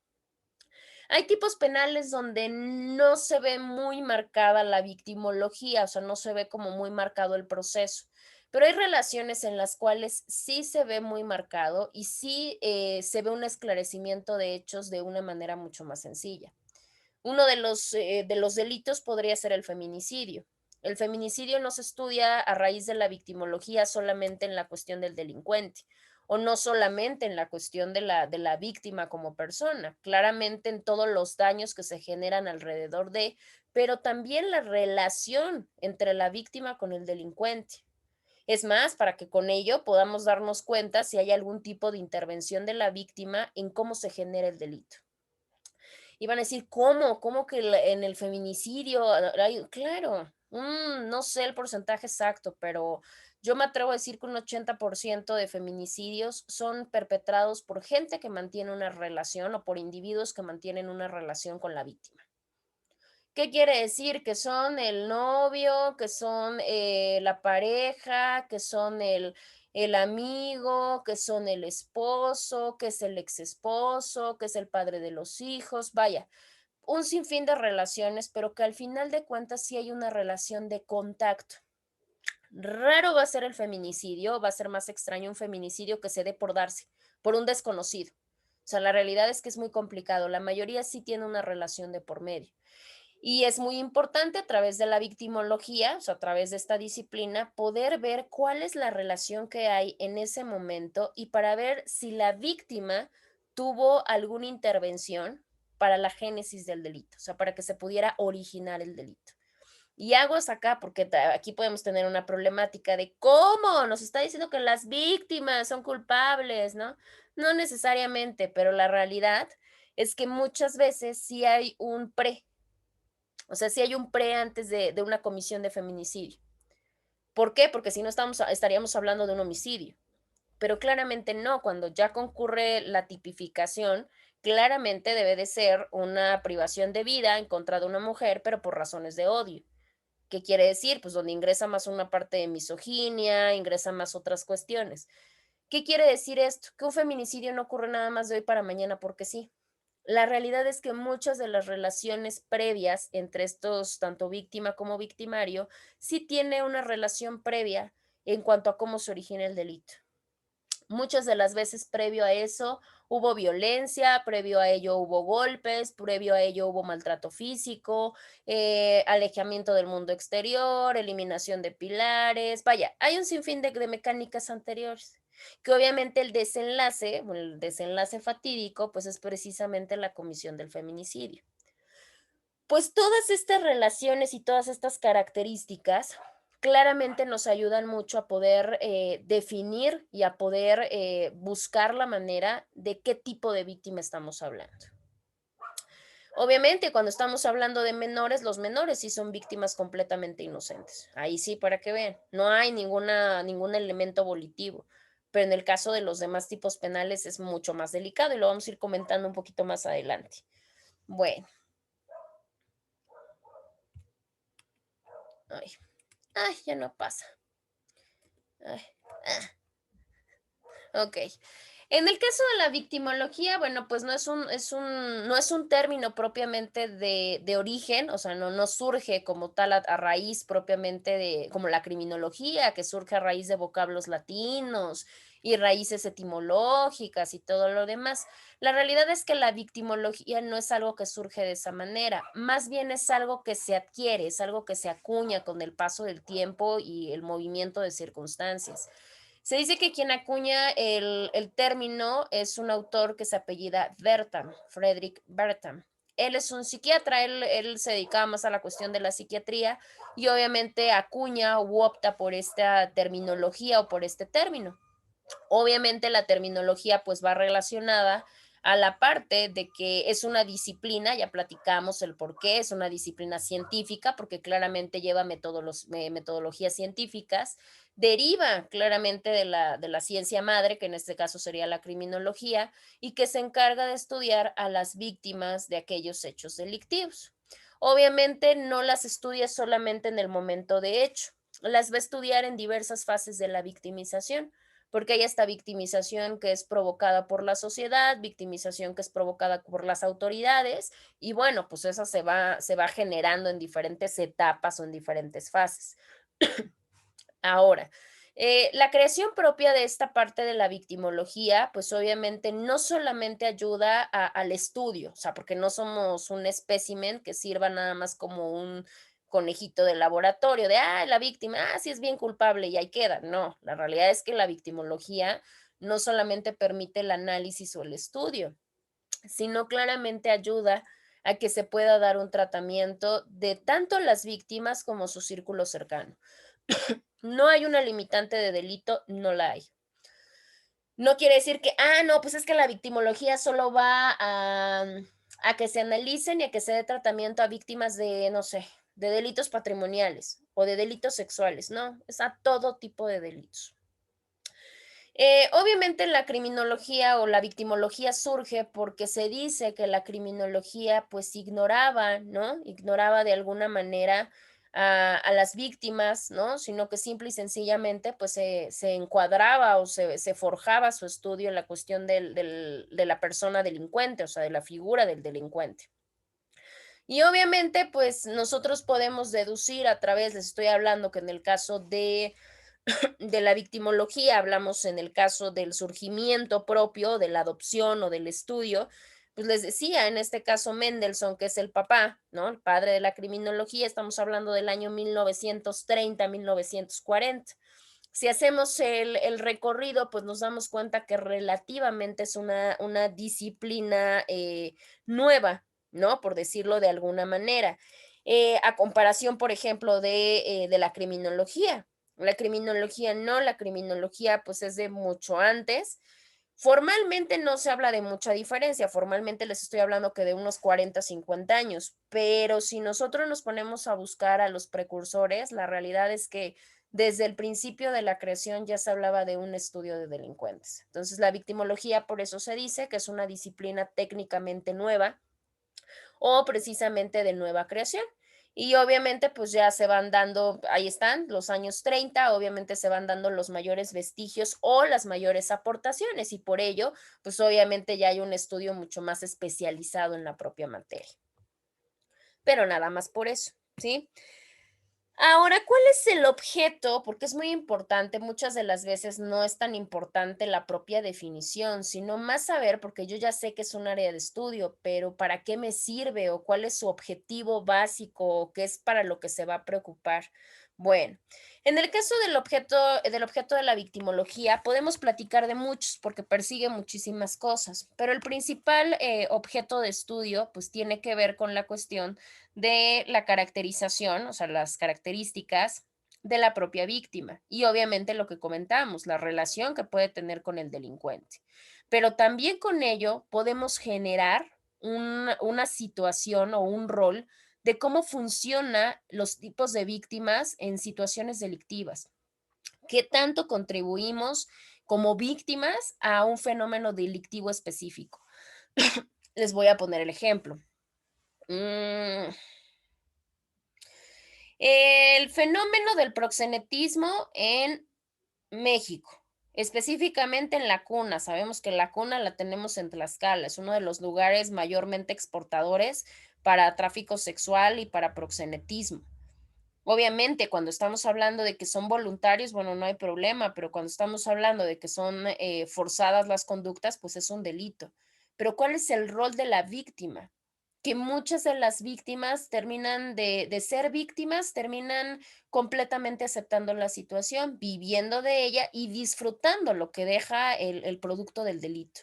Hay tipos penales donde no se ve muy marcada la victimología, o sea, no se ve como muy marcado el proceso, pero hay relaciones en las cuales sí se ve muy marcado y sí se ve un esclarecimiento de hechos de una manera mucho más sencilla. Uno de los delitos podría ser el feminicidio. El feminicidio no se estudia a raíz de la victimología solamente en la cuestión del delincuente o no solamente en la cuestión de la víctima como persona, claramente en todos los daños que se generan alrededor de, pero también la relación entre la víctima con el delincuente. Es más, para que con ello podamos darnos cuenta si hay algún tipo de intervención de la víctima en cómo se genera el delito. Y van a decir, ¿cómo? ¿Cómo que en el feminicidio? Claro, no sé el porcentaje exacto, pero yo me atrevo a decir que un 80% de feminicidios son perpetrados por gente que mantiene una relación o por individuos que mantienen una relación con la víctima. ¿Qué quiere decir? Que son el novio, que son la pareja, que son el amigo, que son el esposo, que es el ex esposo, que es el padre de los hijos, vaya, un sinfín de relaciones, pero que al final de cuentas sí hay una relación de contacto. Raro va a ser el feminicidio, va a ser más extraño un feminicidio que se dé por darse, por un desconocido. O sea, la realidad es que es muy complicado. La mayoría sí tiene una relación de por medio. Y es muy importante a través de la victimología, o sea, a través de esta disciplina, poder ver cuál es la relación que hay en ese momento y para ver si la víctima tuvo alguna intervención para la génesis del delito, o sea, para que se pudiera originar el delito. Y hago es acá porque aquí podemos tener una problemática de cómo nos está diciendo que las víctimas son culpables, ¿no? No necesariamente, pero la realidad es que muchas veces sí hay un pre, o sea, sí hay un pre antes de una comisión de feminicidio. ¿Por qué? Porque si no estaríamos hablando de un homicidio. Pero claramente no, cuando ya concurre la tipificación, claramente debe de ser una privación de vida en contra de una mujer, pero por razones de odio. ¿Qué quiere decir? Pues donde ingresa más una parte de misoginia, ingresa más otras cuestiones. ¿Qué quiere decir esto? Que un feminicidio no ocurre nada más de hoy para mañana porque sí. La realidad es que muchas de las relaciones previas entre estos, tanto víctima como victimario, sí tiene una relación previa en cuanto a cómo se origina el delito. Muchas de las veces previo a eso hubo violencia, previo a ello hubo golpes, previo a ello hubo maltrato físico, alejamiento del mundo exterior, eliminación de pilares, vaya, hay un sinfín de mecánicas anteriores, que obviamente el desenlace fatídico, pues es precisamente la comisión del feminicidio. Pues todas estas relaciones y todas estas características claramente nos ayudan mucho a poder definir y a poder buscar la manera de qué tipo de víctima estamos hablando. Obviamente, cuando estamos hablando de menores, los menores sí son víctimas completamente inocentes. Ahí sí, para que vean, no hay ningún elemento volitivo. Pero en el caso de los demás tipos penales es mucho más delicado y lo vamos a ir comentando un poquito más adelante. Bueno, ay, ya no pasa. Ay, ok. En el caso de la victimología, bueno, pues no es un término propiamente de origen, o sea, no surge como tal a raíz propiamente como la criminología, que surge a raíz de vocablos latinos y raíces etimológicas y todo lo demás. La realidad es que la victimología no es algo que surge de esa manera, más bien es algo que se adquiere, es algo que se acuña con el paso del tiempo y el movimiento de circunstancias. Se dice que quien acuña el término es un autor que se apellida Bertham, Frederick Bertham. Él es un psiquiatra, él se dedicaba más a la cuestión de la psiquiatría y obviamente acuña u opta por esta terminología o por este término. Obviamente la terminología pues va relacionada a la parte de que es una disciplina, ya platicamos el por qué, es una disciplina científica, porque claramente lleva metodologías científicas, deriva claramente de la ciencia madre, que en este caso sería la criminología, y que se encarga de estudiar a las víctimas de aquellos hechos delictivos. Obviamente no las estudia solamente en el momento de hecho, las va a estudiar en diversas fases de la victimización, porque hay esta victimización que es provocada por la sociedad, victimización que es provocada por las autoridades, y bueno, pues esa se va generando en diferentes etapas o en diferentes fases. Ahora, la creación propia de esta parte de la victimología, pues obviamente no solamente ayuda al estudio, o sea, porque no somos un espécimen que sirva nada más como un conejito de laboratorio, de, la víctima, sí es bien culpable y ahí queda. No, la realidad es que la victimología no solamente permite el análisis o el estudio, sino claramente ayuda a que se pueda dar un tratamiento de tanto las víctimas como su círculo cercano. No hay una limitante de delito, no la hay. No quiere decir que, no, pues es que la victimología solo va a que se analicen y a que se dé tratamiento a víctimas de, no sé, de delitos patrimoniales o de delitos sexuales. No, es a todo tipo de delitos. Obviamente la criminología o la victimología surge porque se dice que la criminología pues ignoraba, ¿no? Ignoraba de alguna manera a las víctimas, ¿no? Sino que simple y sencillamente pues se encuadraba o se forjaba su estudio en la cuestión de la persona delincuente, o sea, de la figura del delincuente. Y obviamente pues nosotros podemos deducir a través, les estoy hablando que en el caso de la victimología, hablamos en el caso del surgimiento propio, de la adopción o del estudio, pues les decía, en este caso Mendelssohn, que es el papá, ¿no? El padre de la criminología, estamos hablando del año 1930, 1940. Si hacemos el recorrido, pues nos damos cuenta que relativamente es una disciplina nueva, ¿no? Por decirlo de alguna manera. A comparación, por ejemplo, de la criminología. La criminología no, la criminología pues es de mucho antes. Formalmente no se habla de mucha diferencia, formalmente les estoy hablando que de unos 40, 50 años, pero si nosotros nos ponemos a buscar a los precursores, la realidad es que desde el principio de la creación ya se hablaba de un estudio de delincuentes. Entonces la victimología por eso se dice que es una disciplina técnicamente nueva o precisamente de nueva creación. Y obviamente pues ya se van dando, ahí están los años 30, obviamente se van dando los mayores vestigios o las mayores aportaciones y por ello pues obviamente ya hay un estudio mucho más especializado en la propia materia. Pero nada más por eso, ¿sí? Ahora, ¿cuál es el objeto? Porque es muy importante, muchas de las veces no es tan importante la propia definición, sino más saber, porque yo ya sé que es un área de estudio, pero ¿para qué me sirve o cuál es su objetivo básico o qué es para lo que se va a preocupar? Bueno, en el caso del objeto de la victimología, podemos platicar de muchos porque persigue muchísimas cosas, pero el principal objeto de estudio pues tiene que ver con la cuestión de la caracterización, o sea, las características de la propia víctima y obviamente lo que comentamos, la relación que puede tener con el delincuente. Pero también con ello podemos generar una situación o un rol de cómo funcionan los tipos de víctimas en situaciones delictivas. ¿Qué tanto contribuimos como víctimas a un fenómeno delictivo específico? Les voy a poner el ejemplo. Mm, El fenómeno del proxenetismo en México, específicamente en La Cuna. Sabemos que La Cuna la tenemos en Tlaxcala, es uno de los lugares mayormente exportadores para tráfico sexual y para proxenetismo. Obviamente, cuando estamos hablando de que son voluntarios, bueno, no hay problema, pero cuando estamos hablando de que son forzadas las conductas, pues es un delito. Pero ¿cuál es el rol de la víctima? Que muchas de las víctimas terminan de ser víctimas, terminan completamente aceptando la situación, viviendo de ella y disfrutando lo que deja el producto del delito.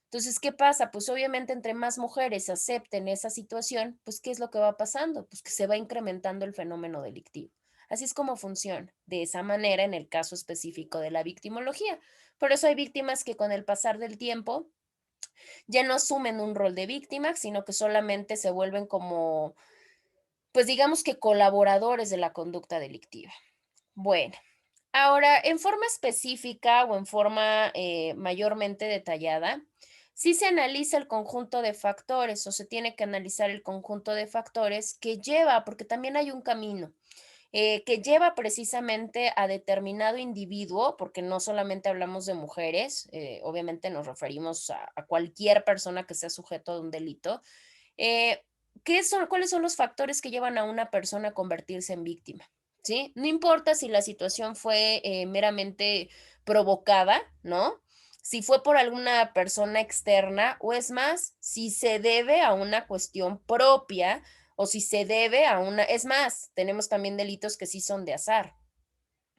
Entonces, ¿qué pasa? Pues obviamente entre más mujeres acepten esa situación, pues ¿qué es lo que va pasando? Pues que se va incrementando el fenómeno delictivo. Así es como funciona, de esa manera en el caso específico de la victimología. Por eso hay víctimas que con el pasar del tiempo ya no asumen un rol de víctima, sino que solamente se vuelven como, pues digamos que colaboradores de la conducta delictiva. Bueno, ahora, en forma específica o en forma mayormente detallada, sí se analiza el conjunto de factores o se tiene que analizar el conjunto de factores que lleva, porque también hay un camino que lleva precisamente a determinado individuo, porque no solamente hablamos de mujeres, obviamente nos referimos a cualquier persona que sea sujeto de un delito. eh, ¿Cuáles son los factores que llevan a una persona a convertirse en víctima? ¿Sí? No importa si la situación fue meramente provocada, ¿no? Si fue por alguna persona externa o es más, si se debe a una cuestión propia o si se debe a una, es más, tenemos también delitos que sí son de azar,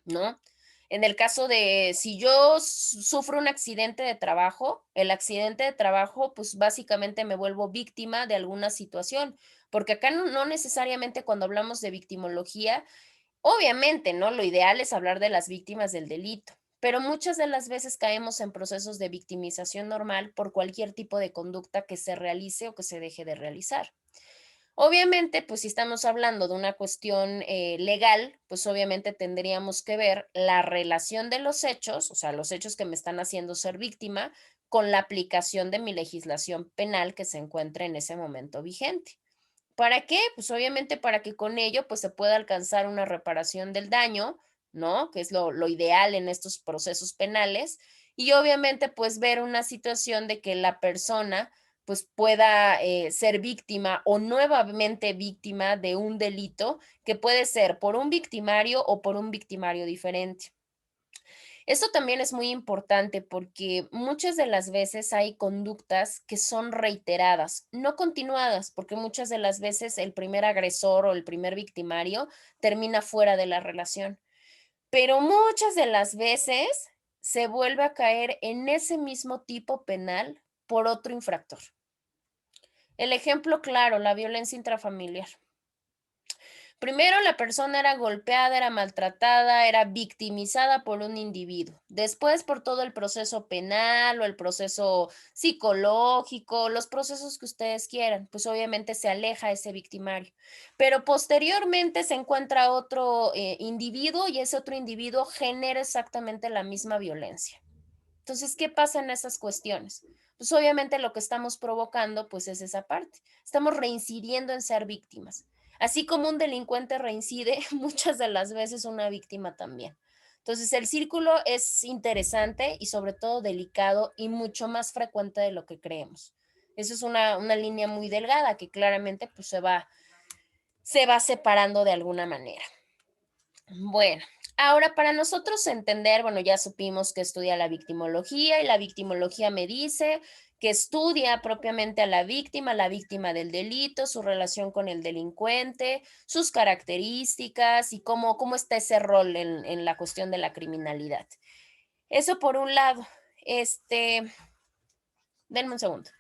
¿no? En el caso de si yo sufro un accidente de trabajo, el accidente de trabajo, pues básicamente me vuelvo víctima de alguna situación, porque acá no necesariamente cuando hablamos de victimología, obviamente, ¿no? Lo ideal es hablar de las víctimas del delito, pero muchas de las veces caemos en procesos de victimización normal por cualquier tipo de conducta que se realice o que se deje de realizar. Obviamente, pues si estamos hablando de una cuestión legal, pues obviamente tendríamos que ver la relación de los hechos, o sea, los hechos que me están haciendo ser víctima, con la aplicación de mi legislación penal que se encuentra en ese momento vigente. ¿Para qué? Pues obviamente para que con ello pues se pueda alcanzar una reparación del daño, ¿no? Que es lo ideal en estos procesos penales. Y obviamente pues ver una situación de que la persona pues pueda ser víctima o nuevamente víctima de un delito que puede ser por un victimario o por un victimario diferente. Esto también es muy importante porque muchas de las veces hay conductas que son reiteradas, no continuadas, porque muchas de las veces el primer agresor o el primer victimario termina fuera de la relación, pero muchas de las veces se vuelve a caer en ese mismo tipo penal por otro infractor. El ejemplo claro, la violencia intrafamiliar. Primero, la persona era golpeada, era maltratada, era victimizada por un individuo. Después, por todo el proceso penal o el proceso psicológico, los procesos que ustedes quieran, pues obviamente se aleja ese victimario. Pero posteriormente se encuentra otro individuo y ese otro individuo genera exactamente la misma violencia. Entonces, ¿qué pasa en esas cuestiones? Pues obviamente lo que estamos provocando, pues es esa parte. Estamos reincidiendo en ser víctimas. Así como un delincuente reincide, muchas de las veces una víctima también. Entonces, el círculo es interesante y sobre todo delicado y mucho más frecuente de lo que creemos. Eso es una línea muy delgada que claramente pues se va separando de alguna manera. Bueno, ahora para nosotros entender, bueno, ya supimos que estudia la victimología y la victimología me dice que estudia propiamente a la víctima del delito, su relación con el delincuente, sus características y cómo está ese rol en la cuestión de la criminalidad. Eso por un lado. Denme un segundo.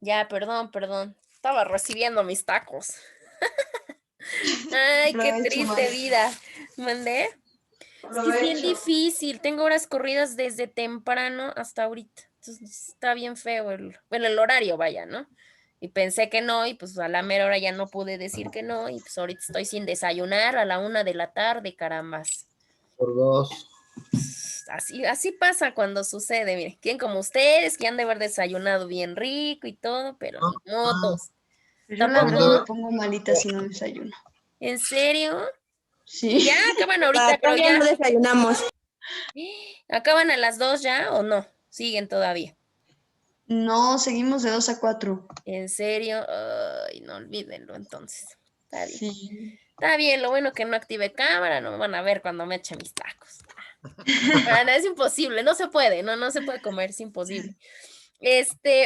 Ya, perdón. Estaba recibiendo mis tacos. Ay, qué Provecho, triste Mari. vida. ¿Mandé? Es que es bien Provecho. difícil. Tengo horas corridas desde temprano hasta ahorita. Entonces está bien feo bueno, el horario, vaya, ¿no? Y pensé que no, y pues a la mera hora ya no pude decir que no, y pues ahorita estoy sin desayunar a la 1 de la tarde, carambas. Por dos. Así pasa cuando sucede, mire, quien como ustedes, que han de haber desayunado bien rico y todo, pero No, ni modos. Yo la verdad me ¿Tampoco? pongo malita si no desayuno. ¿En serio? Sí. Ya acaban ahorita, pero Todavía ya. no desayunamos. ¿Acaban a las 2 ya o no? Siguen todavía. No, seguimos de 2 a 4. ¿En serio? Ay, no olvídenlo entonces. Está bien. Sí. Está bien, lo bueno que no active cámara, no me van a ver cuando me eche mis tacos. Ah, no, es imposible, no se puede, no se puede comer, es imposible.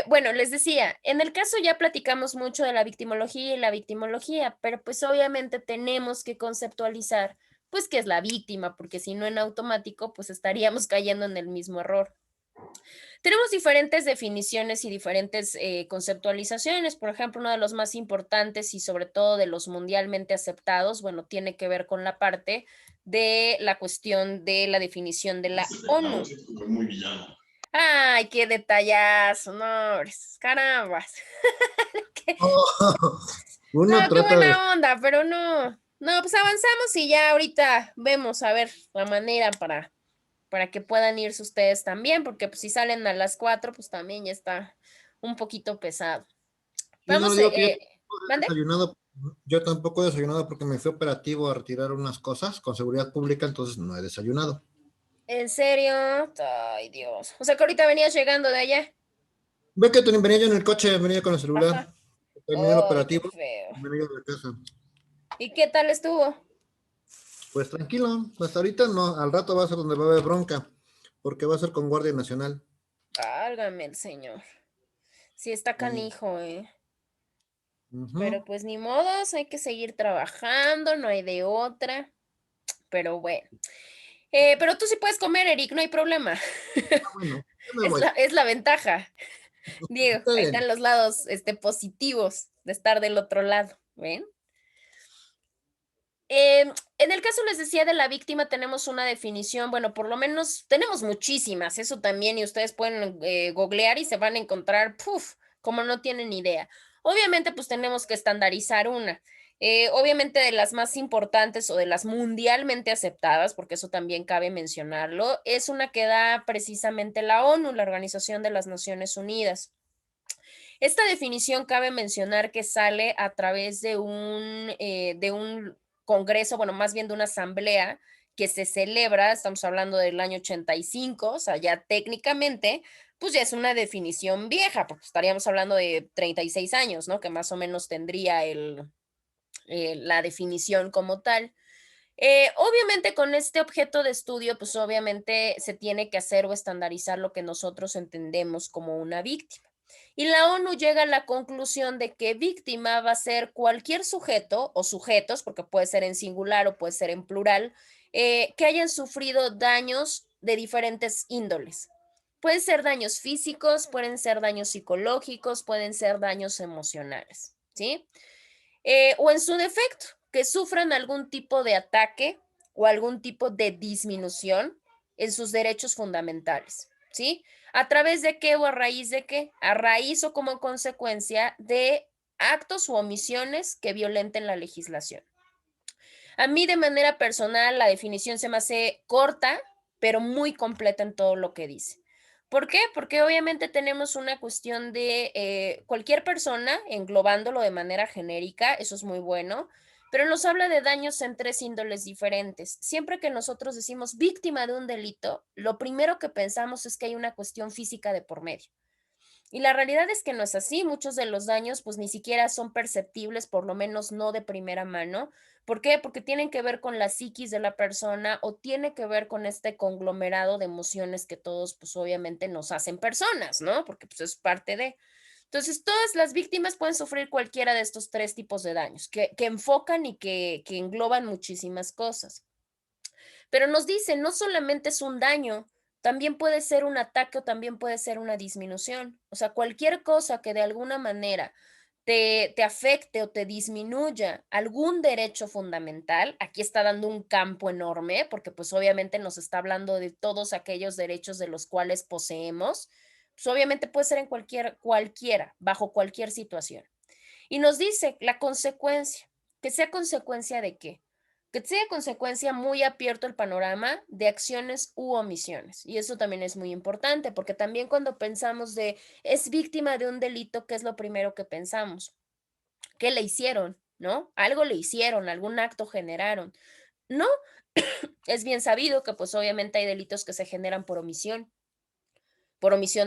Bueno, les decía, en el caso ya platicamos mucho de la victimología y la victimología, pero pues obviamente tenemos que conceptualizar, pues, qué es la víctima, porque si no en automático, pues estaríamos cayendo en el mismo error. Tenemos diferentes definiciones y diferentes conceptualizaciones. Por ejemplo, uno de los más importantes y sobre todo de los mundialmente aceptados, bueno, tiene que ver con la parte de la cuestión de la definición de la ONU. Muy villano. Ay, qué detallazo, no, carambas. Uno No, qué trata de... buena onda, pero no. No, pues avanzamos y ya ahorita vemos a ver la manera para que puedan irse ustedes también, porque pues si salen a las 4, pues también ya está un poquito pesado. Yo no Vamos, digo que yo tampoco he ¿mande? desayunado. Yo tampoco he desayunado porque me fui operativo a retirar unas cosas con seguridad pública, entonces no he desayunado. ¿En serio? Ay, Dios. O sea que ahorita venías llegando de allá. Ve que venía yo en el coche, venía con el celular. Ajá. Terminé el Ay, qué operativo, feo. venía yo de casa. ¿Y qué tal estuvo? Pues tranquilo, hasta ahorita no, al rato va a ser donde va a haber bronca, porque va a ser con Guardia Nacional. Válgame el señor. Sí está Y, canijo, ¿eh? Pero ujú. pues ni modos, hay que seguir trabajando, no hay de otra. Pero bueno. Pero tú sí puedes comer, Eric, no hay problema. Bueno, ya me Es voy. la ventaja. Diego, Está ahí bien. están los lados positivos de estar del otro lado, ¿ven? En el caso, les decía, de la víctima, tenemos una definición, bueno, por lo menos tenemos muchísimas, eso también, y ustedes pueden googlear y se van a encontrar, como no tienen idea. Obviamente, pues tenemos que estandarizar una. Obviamente de las más importantes o de las mundialmente aceptadas, porque eso también cabe mencionarlo, es una que da precisamente la ONU, la Organización de las Naciones Unidas. Esta definición cabe mencionar que sale a través de un congreso, bueno, más bien de una asamblea que se celebra, estamos hablando del año 85, o sea, ya técnicamente, pues ya es una definición vieja, porque estaríamos hablando de 36 años, ¿no? Que más o menos tendría la definición como tal. Obviamente con este objeto de estudio, pues obviamente se tiene que hacer o estandarizar lo que nosotros entendemos como una víctima. Y la ONU llega a la conclusión de que víctima va a ser cualquier sujeto o sujetos, porque puede ser en singular o puede ser en plural, que hayan sufrido daños de diferentes índoles. Pueden ser daños físicos, pueden ser daños psicológicos, pueden ser daños emocionales, ¿sí? o en su defecto, que sufran algún tipo de ataque o algún tipo de disminución en sus derechos fundamentales, ¿sí? ¿A través de qué o a raíz de qué? A raíz o como consecuencia de actos u omisiones que violenten la legislación. A mí de manera personal la definición se me hace corta, pero muy completa en todo lo que dice. ¿Por qué? Porque obviamente tenemos una cuestión de cualquier persona, englobándolo de manera genérica, eso es muy bueno, pero nos habla de daños en tres índoles diferentes. Siempre que nosotros decimos víctima de un delito, lo primero que pensamos es que hay una cuestión física de por medio. Y la realidad es que no es así. Muchos de los daños pues ni siquiera son perceptibles, por lo menos no de primera mano. ¿Por qué? Porque tienen que ver con la psiquis de la persona o tiene que ver con este conglomerado de emociones que todos pues obviamente nos hacen personas, ¿no? Porque pues es parte de... Entonces, todas las víctimas pueden sufrir cualquiera de estos tres tipos de daños que enfocan y que engloban muchísimas cosas. Pero nos dicen, no solamente es un daño, también puede ser un ataque o también puede ser una disminución. O sea, cualquier cosa que de alguna manera te afecte o te disminuya algún derecho fundamental, aquí está dando un campo enorme, porque pues obviamente nos está hablando de todos aquellos derechos de los cuales poseemos, pues obviamente puede ser en cualquiera, bajo cualquier situación. Y nos dice la consecuencia, que sea consecuencia de qué, que sea consecuencia muy abierto el panorama de acciones u omisiones. Y eso también es muy importante, porque también cuando pensamos de es víctima de un delito, ¿qué es lo primero que pensamos? ¿Qué le hicieron? ¿No? Algo le hicieron, algún acto generaron. No, es bien sabido que pues obviamente hay delitos que se generan por omisión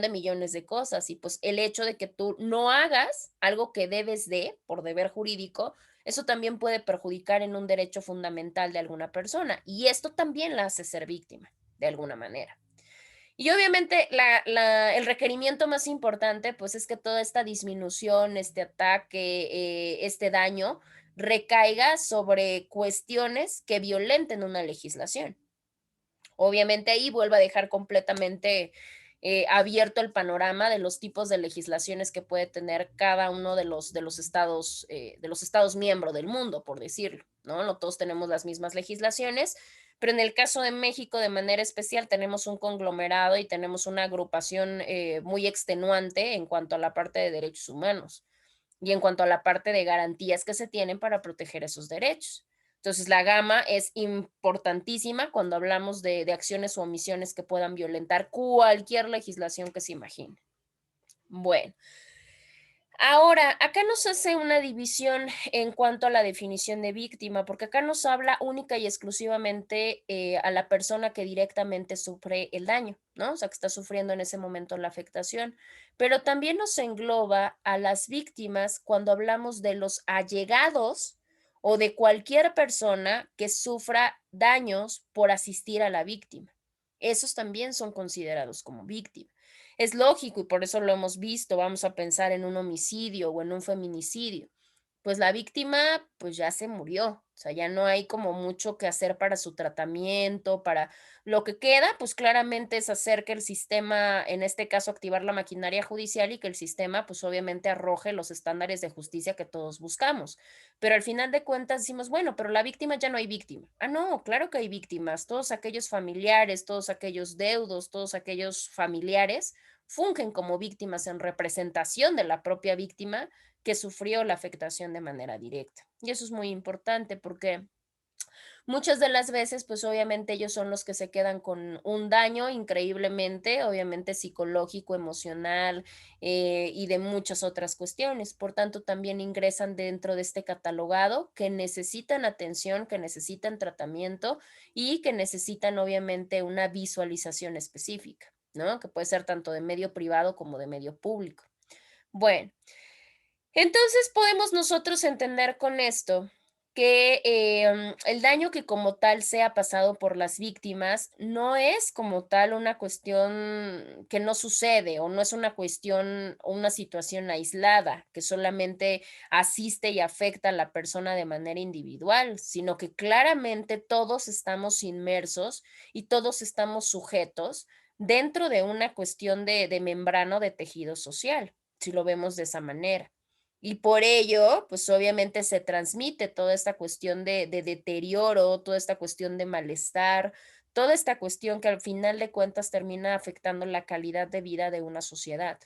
de millones de cosas. Y pues el hecho de que tú no hagas algo que debes de, por deber jurídico, eso también puede perjudicar en un derecho fundamental de alguna persona. Y esto también la hace ser víctima, de alguna manera. Y obviamente el requerimiento más importante, pues es que toda esta disminución, este ataque, este daño, recaiga sobre cuestiones que violenten una legislación. Obviamente ahí vuelve a dejar completamente abierto el panorama de los tipos de legislaciones que puede tener cada uno de los estados miembros del mundo, por decirlo, ¿no? No todos tenemos las mismas legislaciones, pero en el caso de México, de manera especial, tenemos un conglomerado y tenemos una agrupación muy extenuante en cuanto a la parte de derechos humanos y en cuanto a la parte de garantías que se tienen para proteger esos derechos. Entonces, la gama es importantísima cuando hablamos de acciones o omisiones que puedan violentar cualquier legislación que se imagine. Bueno, ahora, acá nos hace una división en cuanto a la definición de víctima, porque acá nos habla única y exclusivamente a la persona que directamente sufre el daño, ¿no? O sea, que está sufriendo en ese momento la afectación, pero también nos engloba a las víctimas cuando hablamos de los allegados o de cualquier persona que sufra daños por asistir a la víctima. Esos también son considerados como víctimas. Es lógico y por eso lo hemos visto, vamos a pensar en un homicidio o en un feminicidio. Pues la víctima pues ya se murió, o sea, ya no hay como mucho que hacer para su tratamiento, para lo que queda, pues claramente es hacer que el sistema, en este caso activar la maquinaria judicial y que el sistema pues obviamente arroje los estándares de justicia que todos buscamos. Pero al final de cuentas decimos, bueno, pero la víctima ya no hay víctima. Ah, no, claro que hay víctimas, todos aquellos familiares, todos aquellos deudos, todos aquellos familiares fungen como víctimas en representación de la propia víctima que sufrió la afectación de manera directa. Y eso es muy importante porque muchas de las veces, pues obviamente ellos son los que se quedan con un daño increíblemente, obviamente psicológico, emocional y de muchas otras cuestiones. Por tanto, también ingresan dentro de este catalogado que necesitan atención, que necesitan tratamiento y que necesitan obviamente una visualización específica, ¿no? Que puede ser tanto de medio privado como de medio público. Bueno, entonces podemos nosotros entender con esto que el daño que como tal sea pasado por las víctimas no es como tal una cuestión que no sucede o no es una cuestión o una situación aislada que solamente asiste y afecta a la persona de manera individual, sino que claramente todos estamos inmersos y todos estamos sujetos dentro de una cuestión de membrana de tejido social, si lo vemos de esa manera. Y por ello, pues obviamente se transmite toda esta cuestión de deterioro, toda esta cuestión de malestar, toda esta cuestión que al final de cuentas termina afectando la calidad de vida de una sociedad.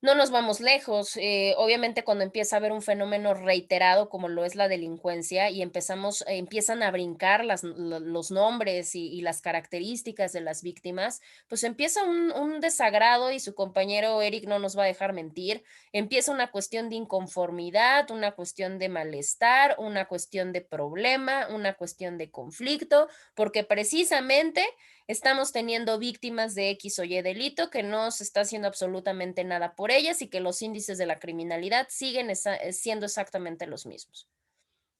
No nos vamos lejos. Obviamente, cuando empieza a haber un fenómeno reiterado como lo es la delincuencia y empiezan a brincar los nombres y las características de las víctimas, pues empieza un desagrado y su compañero Eric no nos va a dejar mentir. Empieza una cuestión de inconformidad, una cuestión de malestar, una cuestión de problema, una cuestión de conflicto, porque precisamente estamos teniendo víctimas de X o Y delito que no se está haciendo absolutamente nada por ellas y que los índices de la criminalidad siguen siendo exactamente los mismos.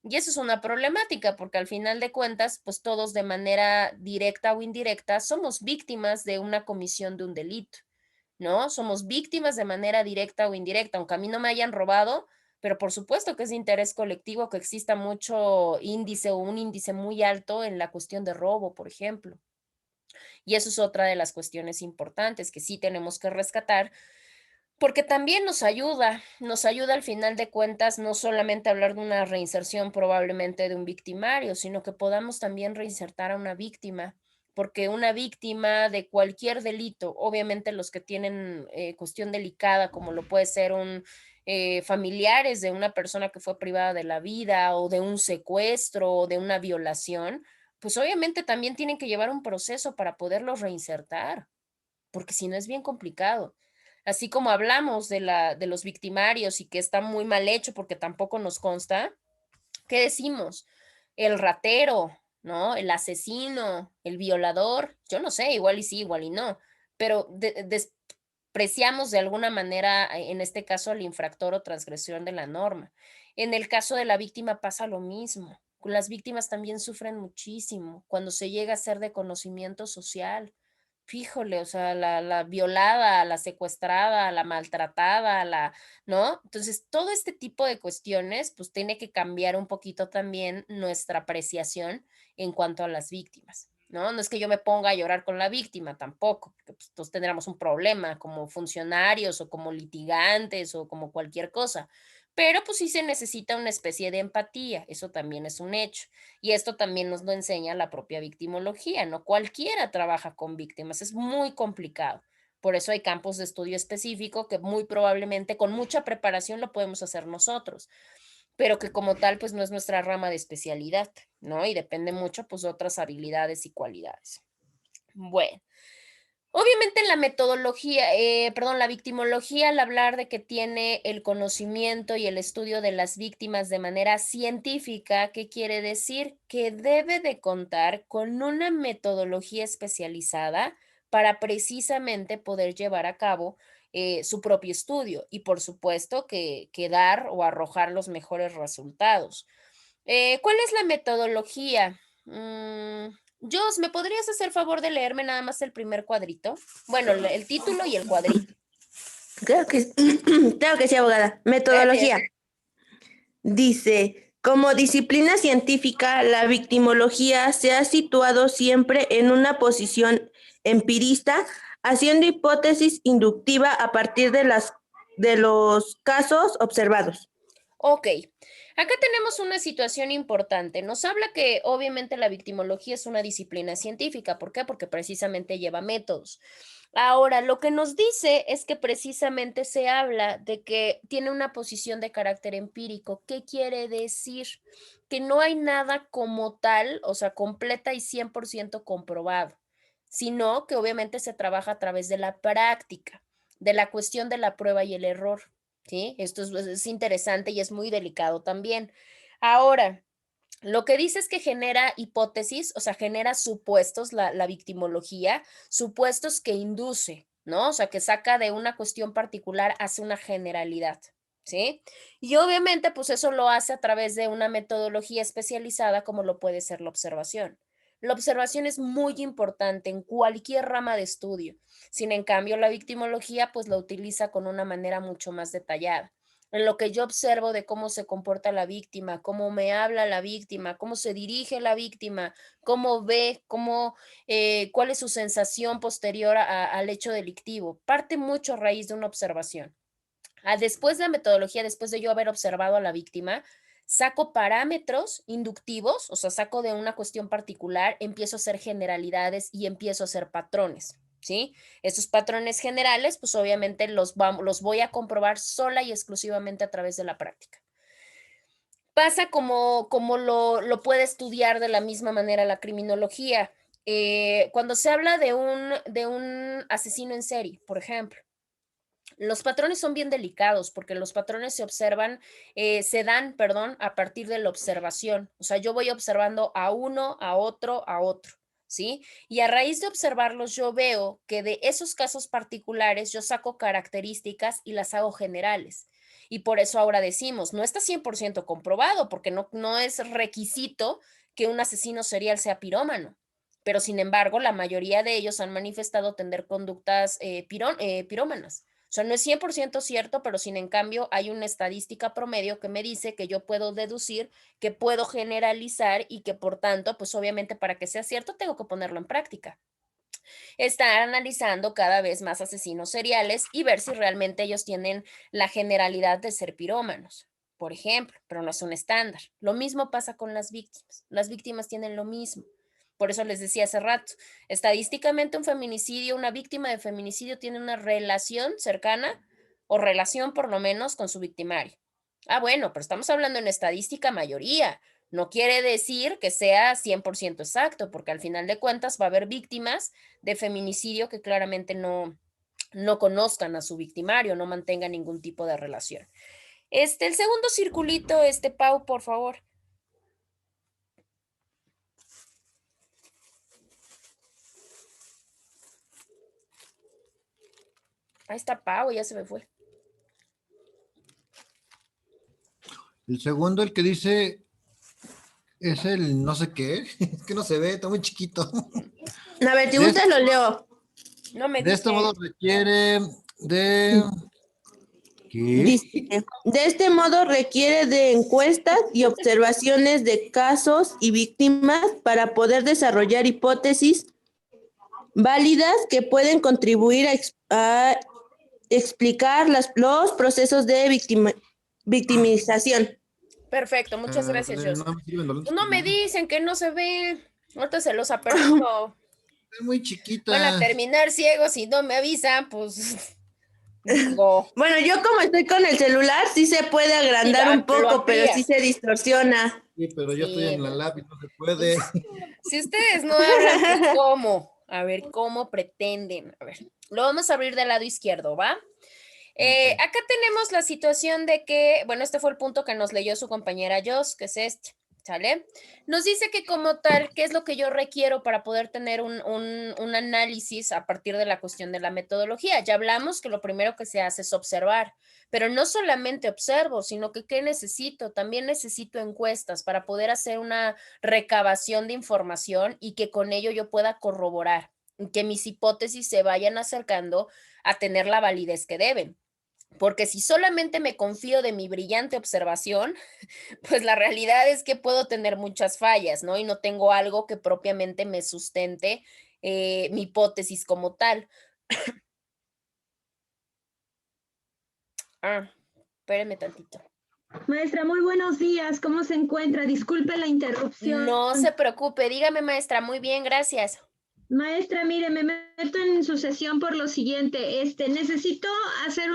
Y eso es una problemática porque al final de cuentas, pues todos de manera directa o indirecta somos víctimas de una comisión de un delito, ¿no? Somos víctimas de manera directa o indirecta, aunque a mí no me hayan robado, pero por supuesto que es de interés colectivo que exista mucho índice o un índice muy alto en la cuestión de robo, por ejemplo. Y eso es otra de las cuestiones importantes que sí tenemos que rescatar, porque también nos ayuda al final de cuentas no solamente a hablar de una reinserción probablemente de un victimario, sino que podamos también reinsertar a una víctima, porque una víctima de cualquier delito, obviamente los que tienen cuestión delicada, como lo puede ser un familiares de una persona que fue privada de la vida o de un secuestro o de una violación, pues obviamente también tienen que llevar un proceso para poderlos reinsertar, porque si no es bien complicado. Así como hablamos de los victimarios y que está muy mal hecho porque tampoco nos consta, ¿qué decimos? El ratero, ¿no? El asesino, el violador, yo no sé, igual y sí, igual y no, pero despreciamos de alguna manera, en este caso, al infractor o transgresión de la norma. En el caso de la víctima pasa lo mismo. Las víctimas también sufren muchísimo cuando se llega a ser de conocimiento social. Fíjole, o sea, la violada, la secuestrada, la maltratada, ¿no? Entonces, todo este tipo de cuestiones, pues tiene que cambiar un poquito también nuestra apreciación en cuanto a las víctimas, ¿no? No es que yo me ponga a llorar con la víctima tampoco, porque pues, todos tendríamos un problema como funcionarios o como litigantes o como cualquier cosa, pero pues sí se necesita una especie de empatía, eso también es un hecho. Y esto también nos lo enseña la propia victimología, no cualquiera trabaja con víctimas, es muy complicado. Por eso hay campos de estudio específico que muy probablemente con mucha preparación lo podemos hacer nosotros, pero que como tal pues no es nuestra rama de especialidad, ¿no? Y depende mucho pues de otras habilidades y cualidades. Bueno, obviamente la metodología, perdón, la victimología, al hablar de que tiene el conocimiento y el estudio de las víctimas de manera científica, ¿qué quiere decir? Que debe de contar con una metodología especializada para precisamente poder llevar a cabo su propio estudio y por supuesto que dar o arrojar los mejores resultados. ¿Cuál es la metodología? Jos, ¿me podrías hacer favor de leerme nada más el primer cuadrito? Bueno, el título y el cuadrito. Claro que sí, abogada. Gracias. Metodología. Dice, como disciplina científica, la victimología se ha situado siempre en una posición empirista, haciendo hipótesis inductiva a partir de los casos observados. Ok, acá tenemos una situación importante. Nos habla que obviamente la victimología es una disciplina científica. ¿Por qué? Porque precisamente lleva métodos. Ahora, lo que nos dice es que precisamente se habla de que tiene una posición de carácter empírico. ¿Qué quiere decir? Que no hay nada como tal, o sea, completa y 100% comprobado, sino que obviamente se trabaja a través de la práctica, de la cuestión de la prueba y el error. ¿Sí? Esto es interesante y es muy delicado también. Ahora, lo que dice es que genera hipótesis, o sea, genera supuestos, la victimología, supuestos que induce, ¿no? O sea, que saca de una cuestión particular hacia una generalidad, ¿sí? Y obviamente, pues eso lo hace a través de una metodología especializada como lo puede ser la observación. La observación es muy importante en cualquier rama de estudio. Sin en cambio, la victimología, pues lo utiliza con una manera mucho más detallada en lo que yo observo de cómo se comporta la víctima, cómo me habla la víctima, cómo se dirige la víctima, cómo ve, cuál es su sensación posterior al hecho delictivo. Parte mucho a raíz de una observación. Después de la metodología, después de yo haber observado a la víctima, saco parámetros inductivos, o sea, saco de una cuestión particular, empiezo a hacer generalidades y empiezo a hacer patrones, ¿sí? Estos patrones generales, pues obviamente los voy a comprobar sola y exclusivamente a través de la práctica. Pasa como lo puede estudiar de la misma manera la criminología. Cuando se habla de un asesino en serie, por ejemplo, los patrones son bien delicados porque los patrones se dan, perdón, a partir de la observación. O sea, yo voy observando a uno, a otro, ¿sí? Y a raíz de observarlos, yo veo que de esos casos particulares yo saco características y las hago generales. Y por eso ahora decimos, no está 100% comprobado porque no es requisito que un asesino serial sea pirómano. Pero sin embargo, la mayoría de ellos han manifestado tener conductas pirómanas. O sea, no es 100% cierto, pero sin en cambio hay una estadística promedio que me dice que yo puedo deducir, que puedo generalizar y que por tanto, pues obviamente para que sea cierto tengo que ponerlo en práctica. Estar analizando cada vez más asesinos seriales y ver si realmente ellos tienen la generalidad de ser pirómanos, por ejemplo, pero no es un estándar. Lo mismo pasa con las víctimas. Las víctimas tienen lo mismo. Por eso les decía hace rato, estadísticamente un feminicidio, una víctima de feminicidio tiene una relación cercana o relación por lo menos con su victimario. Bueno, pero estamos hablando en estadística mayoría. No quiere decir que sea 100% exacto, porque al final de cuentas va a haber víctimas de feminicidio que claramente no conozcan a su victimario, no mantengan ningún tipo de relación. El segundo circulito, Pau, por favor. Ahí está Pau, ya se me fue. El segundo, el que dice, es el no sé qué, es que no se ve, está muy chiquito. A ver, si gusta lo leo. No me De este dice. modo requiere de... ¿Qué? Dice, de este modo requiere de encuestas y observaciones de casos y víctimas para poder desarrollar hipótesis válidas que pueden contribuir a explicar los procesos de victimización. Perfecto, muchas gracias, Jos. No me sirven los lentes. No me dicen que no se ve. Ahorita se los apercibo. Es muy chiquita. Van a terminar ciegos si no me avisan, pues digo. Bueno, yo como estoy con el celular, sí se puede agrandar un poco, pero sí se distorsiona. Sí, pero yo estoy en la lab y no se puede. Si ustedes no hablan, pues, ¿cómo? A ver, ¿cómo pretenden? A ver, lo vamos a abrir del lado izquierdo, ¿va? Acá tenemos la situación de que, bueno, este fue el punto que nos leyó su compañera Jos, que es este, ¿sale? Nos dice que como tal, ¿qué es lo que yo requiero para poder tener un análisis a partir de la cuestión de la metodología? Ya hablamos que lo primero que se hace es observar, pero no solamente observo, sino que ¿qué necesito? También necesito encuestas para poder hacer una recabación de información y que con ello yo pueda corroborar, que mis hipótesis se vayan acercando a tener la validez que deben. Porque si solamente me confío de mi brillante observación, pues la realidad es que puedo tener muchas fallas, ¿no? Y no tengo algo que propiamente me sustente mi hipótesis como tal. Espérenme tantito. Maestra, muy buenos días. ¿Cómo se encuentra? Disculpe la interrupción. No se preocupe, dígame, maestra. Muy bien, gracias. Maestra, mire, me meto en su sesión por lo siguiente. Necesito hacer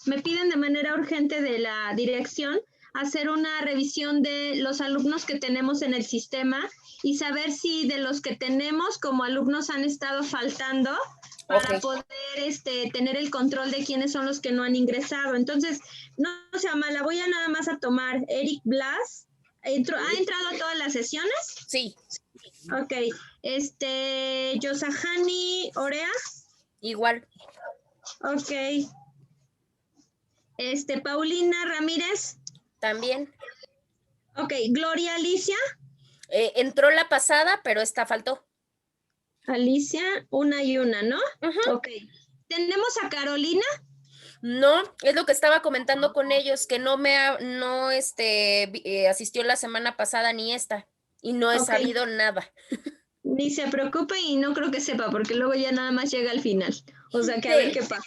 me piden de manera urgente de la dirección hacer una revisión de los alumnos que tenemos en el sistema y saber si de los que tenemos como alumnos han estado faltando para poder tener el control de quiénes son los que no han ingresado. Entonces, no sea mala, voy a nada más a tomar Eric Blas. ¿Ha entrado a todas las sesiones? Sí. Ok. Yosahani Orea. Igual. Ok. Paulina Ramírez. También. Ok. Gloria Alicia. Entró la pasada, pero esta faltó. Alicia, una y una, ¿no? Ok. ¿Tenemos a Carolina? No, es lo que estaba comentando con ellos, que no asistió la semana pasada ni esta, y no he sabido nada. Ni se preocupe y no creo que sepa, porque luego ya nada más llega al final. O sea que a ver qué pasa.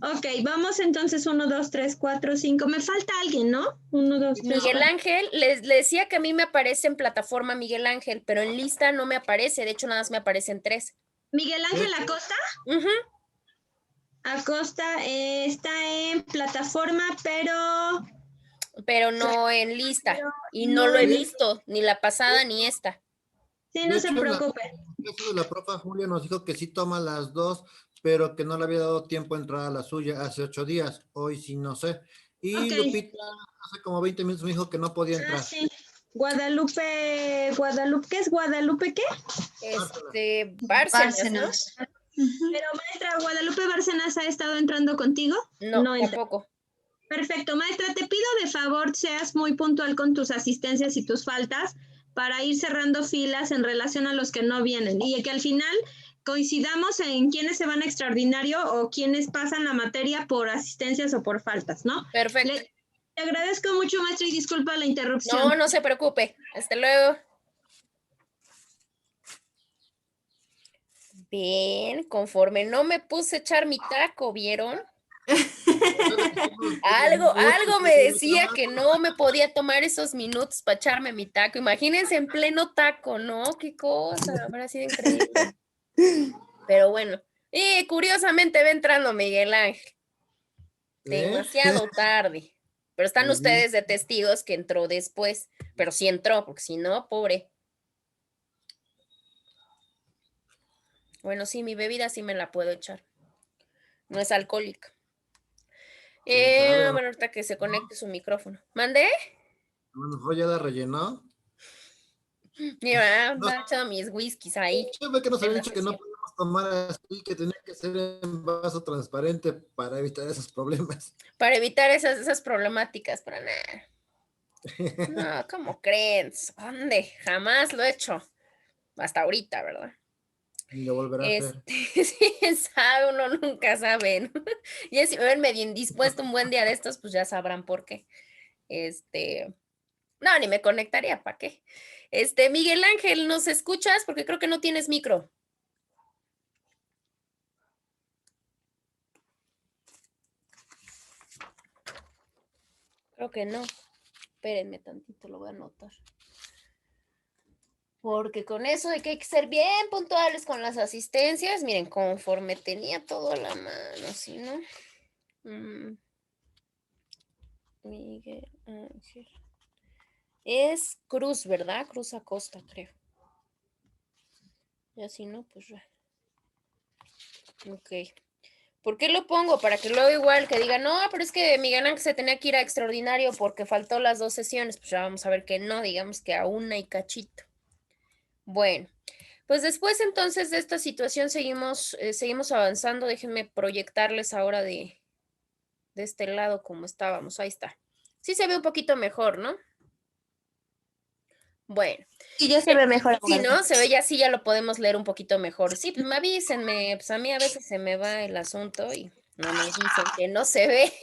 Ok, vamos entonces 1, 2, 3, 4, 5. Me falta alguien, ¿no? 1, 2, 3, Miguel 4. Ángel, le decía que a mí me aparece en plataforma Miguel Ángel, pero en lista no me aparece, de hecho nada más me aparecen 3. Miguel Ángel Acosta. Ujú. Acosta está en plataforma, Pero no en lista. Y no no lo he en- visto, ni la pasada ni esta. sí, De no se hecho, preocupe. en el caso de la profa Julia nos dijo que sí toma las dos, pero que no le había dado tiempo a entrar a la suya hace 8 días. Hoy sí no sé. Y Ok. Lupita hace como 20 minutos me dijo que no podía Ah, entrar. sí. Guadalupe, ¿qué es Guadalupe qué? Bárcenas, ¿no? Bárcenas. Ujú. Pero maestra, ¿Guadalupe Bárcenas ha estado entrando contigo? No, entra. tampoco. Perfecto, maestra, te pido de favor seas muy puntual con tus asistencias y tus faltas para ir cerrando filas en relación a los que no vienen y que al final coincidamos en quiénes se van a extraordinario o quiénes pasan la materia por asistencias o por faltas, ¿no? Perfecto. Le agradezco mucho, maestra, y disculpa la interrupción. No se preocupe. Hasta luego. Bien, conforme no me puse a echar mi taco, ¿vieron? Algo me decía que no me podía tomar esos minutos para echarme mi taco. Imagínense en pleno taco, ¿no? Qué cosa, habrá sido increíble. Pero bueno, y curiosamente va entrando Miguel Ángel. Demasiado tarde. Pero están ustedes de testigos que entró después. Pero sí entró, porque si no, pobre. Bueno, sí, mi bebida sí me la puedo echar. No es alcohólica. Bueno, ahorita que se conecte su micrófono. ¿Mandé? A lo mejor ya la rellenó. Mira, No, anda echando mis whiskies ahí yo ve que nos en habían la dicho que no sesión. podíamos tomar así, que tenía que ser en vaso transparente para evitar esos problemas. Para evitar esas problemáticas, para nada. No, ¿cómo creen? ¿Dónde? Jamás lo he hecho. Hasta ahorita, ¿verdad? Ni lo volverá a hacer. Sí, sabe, uno nunca sabe, ¿no? Y si me ven medio indispuesto un buen día de estos, pues ya sabrán por qué. No, ni me conectaría, ¿para qué? Miguel Ángel, ¿nos escuchas? Porque creo que no tienes micro. Creo que no. Espérenme tantito, lo voy a anotar. Porque con eso de que hay que ser bien puntuales con las asistencias, miren, conforme tenía todo a la mano, ¿sí, no? Miguel Ángel. Es Cruz, ¿verdad? Cruz Acosta, creo. Y así no, pues ya. Ok. ¿Por qué lo pongo? Para que luego igual que diga, no, pero es que Miguel Ángel se tenía que ir a extraordinario porque faltó las 2 sesiones. Pues ya vamos a ver que no, digamos que a una y cachito. Bueno, pues después entonces de esta situación seguimos avanzando. Déjenme proyectarles ahora de este lado como estábamos. Ahí está. Sí se ve un poquito mejor, ¿no? Bueno. Y ya se ve mejor. Sí, ¿no? Se ve ya así, ya lo podemos leer un poquito mejor. Sí, pues me avísenme, pues a mí a veces se me va el asunto y no me dicen que no se ve.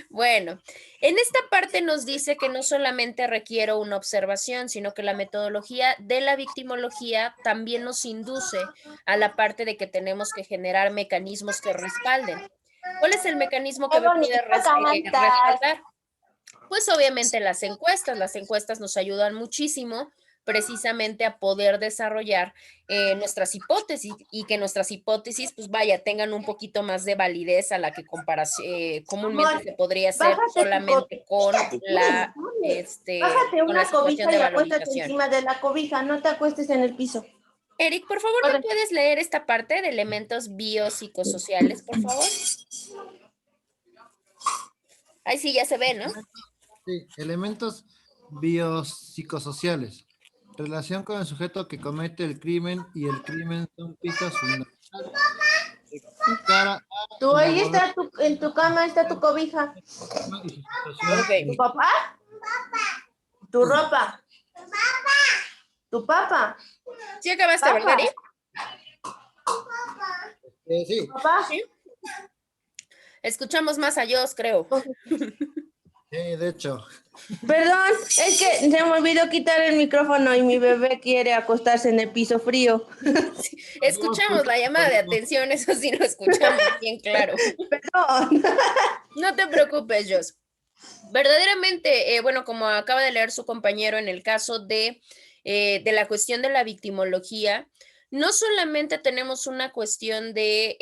Bueno, en esta parte nos dice que no solamente requiero una observación, sino que la metodología de la victimología también nos induce a la parte de que tenemos que generar mecanismos que respalden. ¿Cuál es el mecanismo que me puede respaldar? Pues obviamente las encuestas nos ayudan muchísimo precisamente a poder desarrollar nuestras hipótesis y que nuestras hipótesis, pues vaya, tengan un poquito más de validez a la que comúnmente se podría hacer solamente con la, Bájate con la una situación cobija de y acuéstate valorización. encima de la cobija, no te acuestes en el piso. Eric, por favor, ¿me puedes leer esta parte de elementos biopsicosociales, por favor? Ahí sí ya se ve, ¿no? Sí, elementos biopsicosociales. Relación con el sujeto que comete el crimen y el crimen son pistas fundamentales. Tú ahí está, en tu cama está tu cobija. Ok. ¿Tu papá? ¿Tu ropa? ¿Tu papá? ¿Sí acabaste, verdad, Eric? Sí. ¿Papá? Sí. Escuchamos más a Dios, creo. De hecho. Perdón, es que se me olvidó quitar el micrófono y mi bebé quiere acostarse en el piso frío. Sí, escuchamos la llamada de atención, eso sí lo escuchamos bien claro. Perdón. No te preocupes, Jos. Verdaderamente, bueno, como acaba de leer su compañero en el caso de la cuestión de la victimología, no solamente tenemos una cuestión de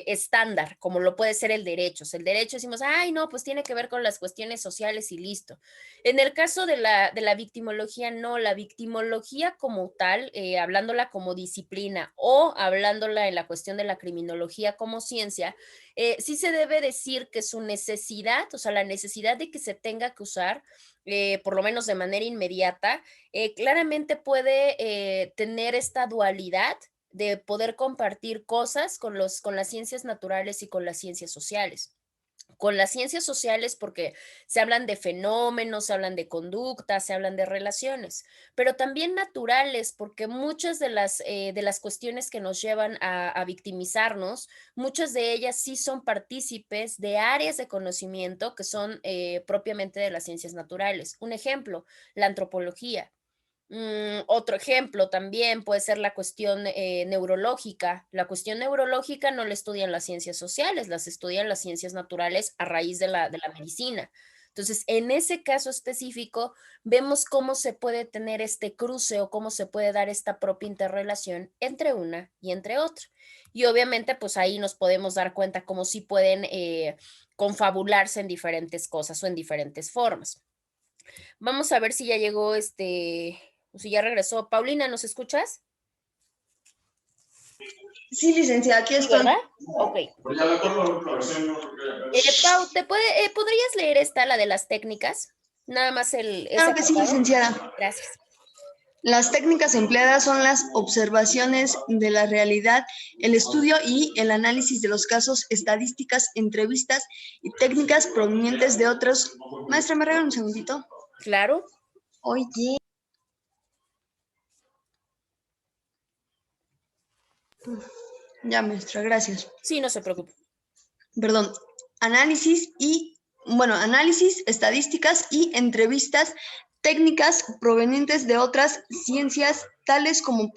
estándar, como lo puede ser el derecho. O sea, el derecho decimos, ay, no, pues tiene que ver con las cuestiones sociales y listo. En el caso de la victimología, no, la victimología como tal, hablándola como disciplina o hablándola en la cuestión de la criminología como ciencia, sí se debe decir que su necesidad, o sea, la necesidad de que se tenga que usar, por lo menos de manera inmediata, claramente puede tener esta dualidad de poder compartir cosas con las ciencias naturales y con las ciencias sociales. Con las ciencias sociales porque se hablan de fenómenos, se hablan de conductas, se hablan de relaciones, pero también naturales porque muchas de las cuestiones que nos llevan a victimizarnos, muchas de ellas sí son partícipes de áreas de conocimiento que son propiamente de las ciencias naturales. Un ejemplo, la antropología. Otro ejemplo también puede ser la cuestión neurológica. La cuestión neurológica no la estudian las ciencias sociales, las estudian las ciencias naturales a raíz de la medicina. Entonces, en ese caso específico, vemos cómo se puede tener este cruce o cómo se puede dar esta propia interrelación entre una y entre otra. Y obviamente, pues ahí nos podemos dar cuenta cómo sí pueden confabularse en diferentes cosas o en diferentes formas. Vamos a ver si ya llegó o si ya regresó. Paulina, ¿nos escuchas? Sí, licenciada, aquí Sí, estoy. ¿verdad? Ok. Pau, ¿podrías leer la de las técnicas? Nada más ese Claro que sí, apartado. licenciada. Gracias. Las técnicas empleadas son las observaciones de la realidad, el estudio y el análisis de los casos, estadísticas, entrevistas y técnicas provenientes de otros. Maestra, ¿me regala un segundito? Claro. Oye. Ya, maestra, gracias. Sí, no se preocupe. Perdón. Análisis, estadísticas y entrevistas técnicas provenientes de otras ciencias, tales como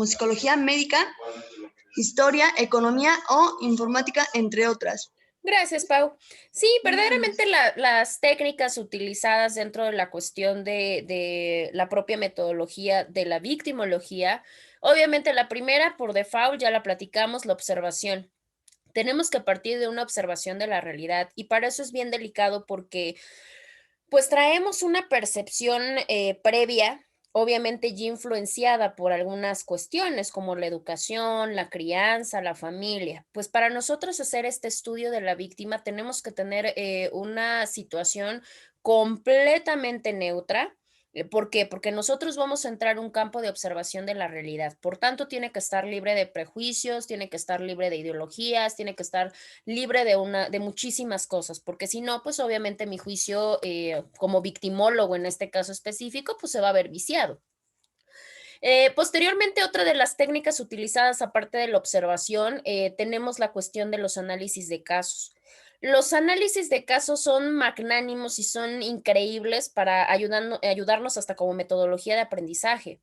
psicología médica, historia, economía o informática, entre otras. Gracias, Pau. Sí, verdaderamente las técnicas utilizadas dentro de la cuestión de la propia metodología de la victimología, obviamente la primera por default ya la platicamos, la observación. Tenemos que partir de una observación de la realidad y para eso es bien delicado porque pues traemos una percepción previa, obviamente ya influenciada por algunas cuestiones como la educación, la crianza, la familia. Pues para nosotros hacer este estudio de la víctima tenemos que tener una situación completamente neutra. ¿Por qué? Porque nosotros vamos a entrar a un campo de observación de la realidad. Por tanto, tiene que estar libre de prejuicios, tiene que estar libre de ideologías, tiene que estar libre de muchísimas cosas, porque si no, pues obviamente mi juicio como victimólogo en este caso específico, pues se va a ver viciado. Posteriormente, otra de las técnicas utilizadas, aparte de la observación, tenemos la cuestión de los análisis de casos. Los análisis de casos son magnánimos y son increíbles para ayudarnos hasta como metodología de aprendizaje.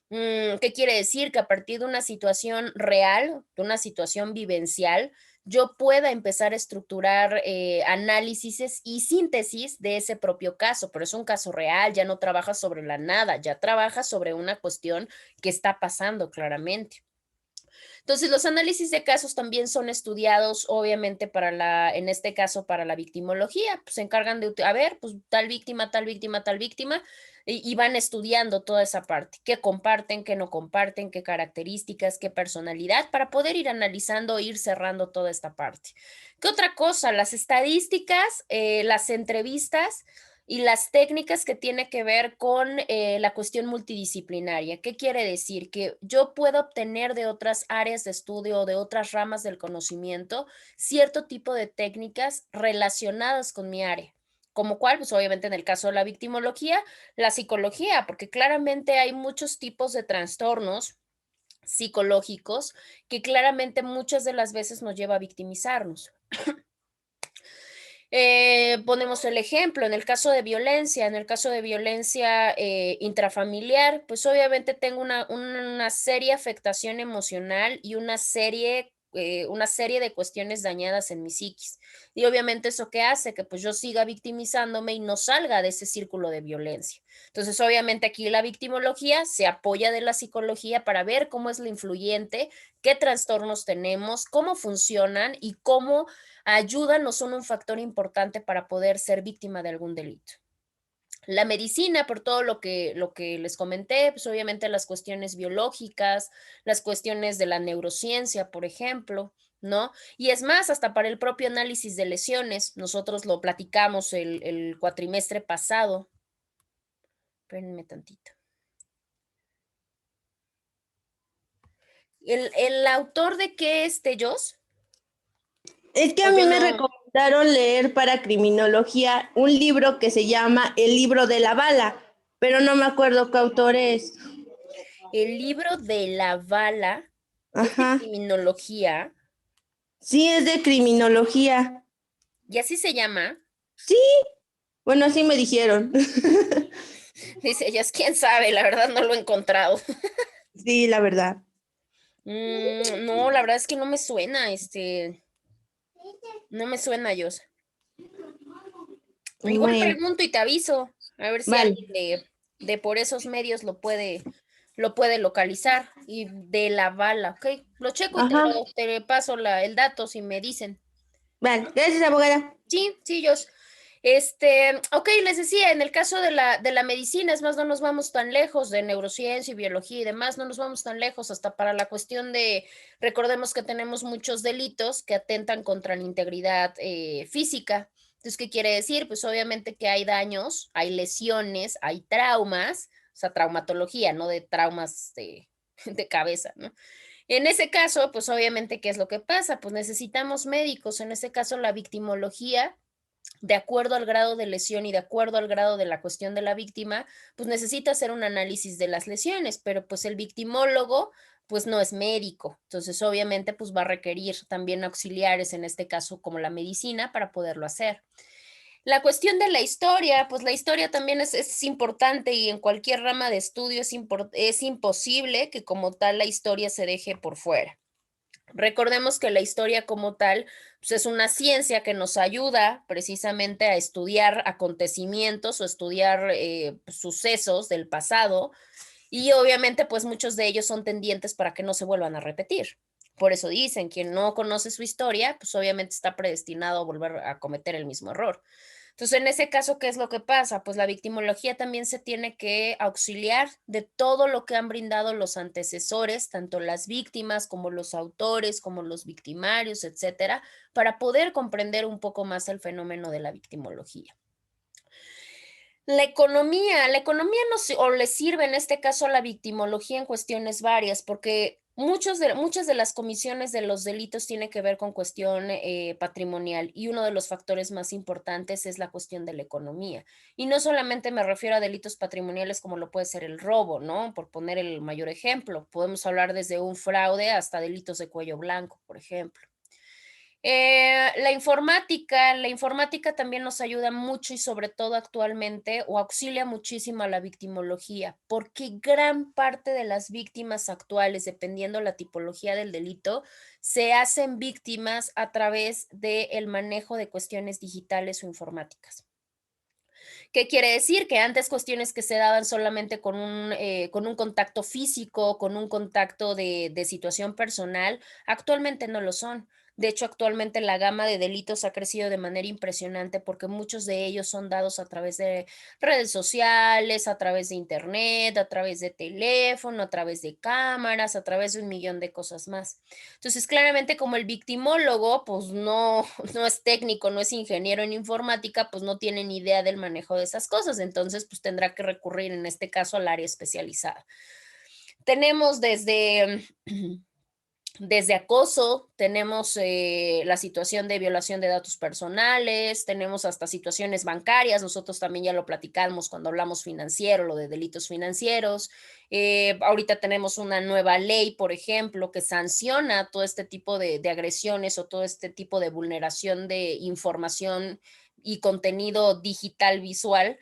¿Qué quiere decir? Que a partir de una situación real, de una situación vivencial, yo pueda empezar a estructurar análisis y síntesis de ese propio caso, pero es un caso real, ya no trabaja sobre la nada, ya trabaja sobre una cuestión que está pasando claramente. Entonces, los análisis de casos también son estudiados, obviamente, en este caso, para la victimología. Pues se encargan de, a ver, pues tal víctima, tal víctima, tal víctima, y van estudiando toda esa parte. ¿Qué comparten, qué no comparten, qué características, qué personalidad, para poder ir analizando, ir cerrando toda esta parte? ¿Qué otra cosa? Las estadísticas, las entrevistas y las técnicas que tiene que ver con la cuestión multidisciplinaria. ¿Qué quiere decir? Que yo puedo obtener de otras áreas de estudio o de otras ramas del conocimiento cierto tipo de técnicas relacionadas con mi área. Como cuál, pues obviamente en el caso de la victimología, la psicología, porque claramente hay muchos tipos de trastornos psicológicos que claramente muchas de las veces nos lleva a victimizarnos. Ponemos el ejemplo, en el caso de violencia, intrafamiliar, pues obviamente tengo una seria afectación emocional y una serie de cuestiones dañadas en mi psiquis. Y obviamente eso que hace que pues yo siga victimizándome y no salga de ese círculo de violencia. Entonces, obviamente aquí la victimología se apoya de la psicología para ver cómo es la influyente, qué trastornos tenemos, cómo funcionan y cómo ayudan o son un factor importante para poder ser víctima de algún delito. La medicina, por todo lo que les comenté, pues obviamente las cuestiones biológicas, las cuestiones de la neurociencia, por ejemplo, ¿no? Y es más, hasta para el propio análisis de lesiones, nosotros lo platicamos el cuatrimestre pasado. Espérenme tantito. ¿El autor de qué es Tellos? Es que a Pues mí yo me no. recomendaron leer para criminología un libro que se llama El libro de la bala, pero no me acuerdo qué autor es. El libro de la bala es de Ajá. criminología Sí, es de criminología. y así se llama. Sí, bueno, así me dijeron. Dice ellas, quién sabe, la verdad no lo he encontrado. Sí, la verdad. No, la verdad es que no me suena, no me suena, Yosa. Igual Bueno, pregunto y te aviso, a ver si vale, alguien de por esos medios lo puede localizar. Y de la bala, ok. Lo checo y ajá, te paso el dato si me dicen. vale. Gracias, abogada. Sí, sí, yo. Ok, les decía, en el caso de la medicina, es más, no nos vamos tan lejos de neurociencia y biología y demás, no nos vamos tan lejos hasta para la cuestión recordemos que tenemos muchos delitos que atentan contra la integridad física. Entonces, ¿qué quiere decir? Pues obviamente que hay daños, hay lesiones, hay traumas, o sea, traumatología, no de traumas de cabeza, ¿no? En ese caso, pues obviamente, ¿qué es lo que pasa? Pues necesitamos médicos, en ese caso la victimología de acuerdo al grado de lesión y de acuerdo al grado de la cuestión de la víctima, pues necesita hacer un análisis de las lesiones, pero pues el victimólogo pues no es médico, entonces obviamente pues va a requerir también auxiliares, en este caso como la medicina, para poderlo hacer. La cuestión de la historia, pues la historia también es importante y en cualquier rama de estudio es imposible que como tal la historia se deje por fuera. Recordemos que la historia como tal pues es una ciencia que nos ayuda precisamente a estudiar acontecimientos o estudiar sucesos del pasado y obviamente pues muchos de ellos son tendientes para que no se vuelvan a repetir. Por eso dicen, quien no conoce su historia, pues obviamente está predestinado a volver a cometer el mismo error. Entonces, en ese caso, ¿qué es lo que pasa? Pues la victimología también se tiene que auxiliar de todo lo que han brindado los antecesores, tanto las víctimas como los autores, como los victimarios, etcétera, para poder comprender un poco más el fenómeno de la victimología. La economía o le sirve en este caso a la victimología en cuestiones varias, porque muchas de las comisiones de los delitos tiene que ver con cuestión patrimonial y uno de los factores más importantes es la cuestión de la economía. Y no solamente me refiero a delitos patrimoniales como lo puede ser el robo, ¿no? Por poner el mayor ejemplo, podemos hablar desde un fraude hasta delitos de cuello blanco, por ejemplo. La informática también nos ayuda mucho y sobre todo actualmente o auxilia muchísimo a la victimología, porque gran parte de las víctimas actuales, dependiendo la tipología del delito, se hacen víctimas a través del manejo de cuestiones digitales o informáticas. ¿Qué quiere decir? Que antes cuestiones que se daban solamente con un contacto físico, con un contacto de situación personal, actualmente no lo son. De hecho, actualmente la gama de delitos ha crecido de manera impresionante porque muchos de ellos son dados a través de redes sociales, a través de internet, a través de teléfono, a través de cámaras, a través de un millón de cosas más. Entonces, claramente como el victimólogo, pues no, no es técnico, no es ingeniero en informática, pues no tiene ni idea del manejo de esas cosas. Entonces, pues tendrá que recurrir en este caso al área especializada. Tenemos desde Desde acoso, tenemos la situación de violación de datos personales, tenemos hasta situaciones bancarias, nosotros también ya lo platicamos cuando hablamos financiero, lo de delitos financieros. Ahorita tenemos una nueva ley, por ejemplo, que sanciona todo este tipo de agresiones o todo este tipo de vulneración de información y contenido digital visual.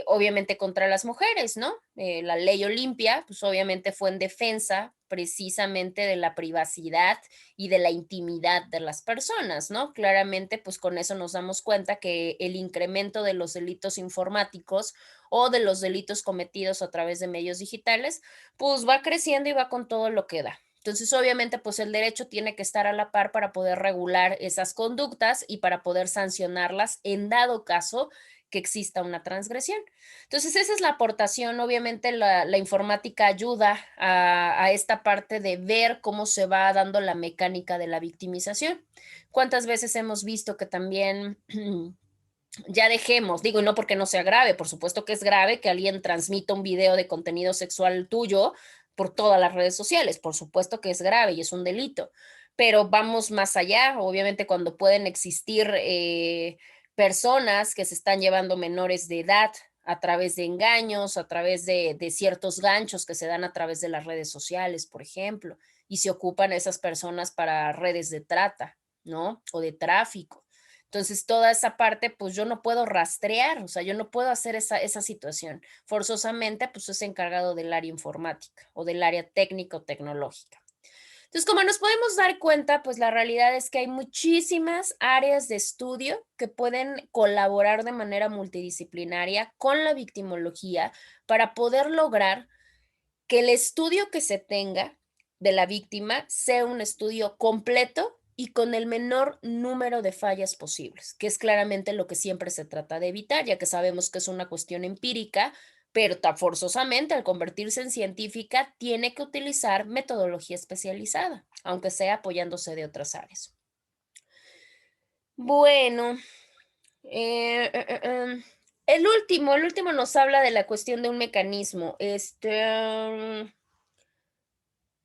Obviamente contra las mujeres, ¿no? La ley Olimpia, pues obviamente fue en defensa precisamente de la privacidad y de la intimidad de las personas, ¿no? Claramente, pues con eso nos damos cuenta que el incremento de los delitos informáticos o de los delitos cometidos a través de medios digitales, pues va creciendo y va con todo lo que da. Entonces, obviamente, pues el derecho tiene que estar a la par para poder regular esas conductas y para poder sancionarlas en dado caso que exista una transgresión. Entonces, esa es la aportación. Obviamente, la informática ayuda a esta parte de ver cómo se va dando la mecánica de la victimización. ¿Cuántas veces hemos visto que también ya dejemos, digo, y no porque no sea grave, por supuesto que es grave que alguien transmita un video de contenido sexual tuyo por todas las redes sociales, por supuesto que es grave y es un delito, pero vamos más allá, obviamente cuando pueden existir personas que se están llevando menores de edad a través de engaños, a través de ciertos ganchos que se dan a través de las redes sociales, por ejemplo, y se ocupan esas personas para redes de trata, ¿no? O de tráfico. Entonces, toda esa parte, pues yo no puedo rastrear, o sea, yo no puedo hacer esa situación. Forzosamente, pues es encargado del área informática o del área técnico tecnológica. Entonces, como nos podemos dar cuenta, pues la realidad es que hay muchísimas áreas de estudio que pueden colaborar de manera multidisciplinaria con la victimología para poder lograr que el estudio que se tenga de la víctima sea un estudio completo y con el menor número de fallas posibles, que es claramente lo que siempre se trata de evitar, ya que sabemos que es una cuestión empírica, pero tan forzosamente al convertirse en científica tiene que utilizar metodología especializada, aunque sea apoyándose de otras áreas. Bueno, el último nos habla de la cuestión de un mecanismo.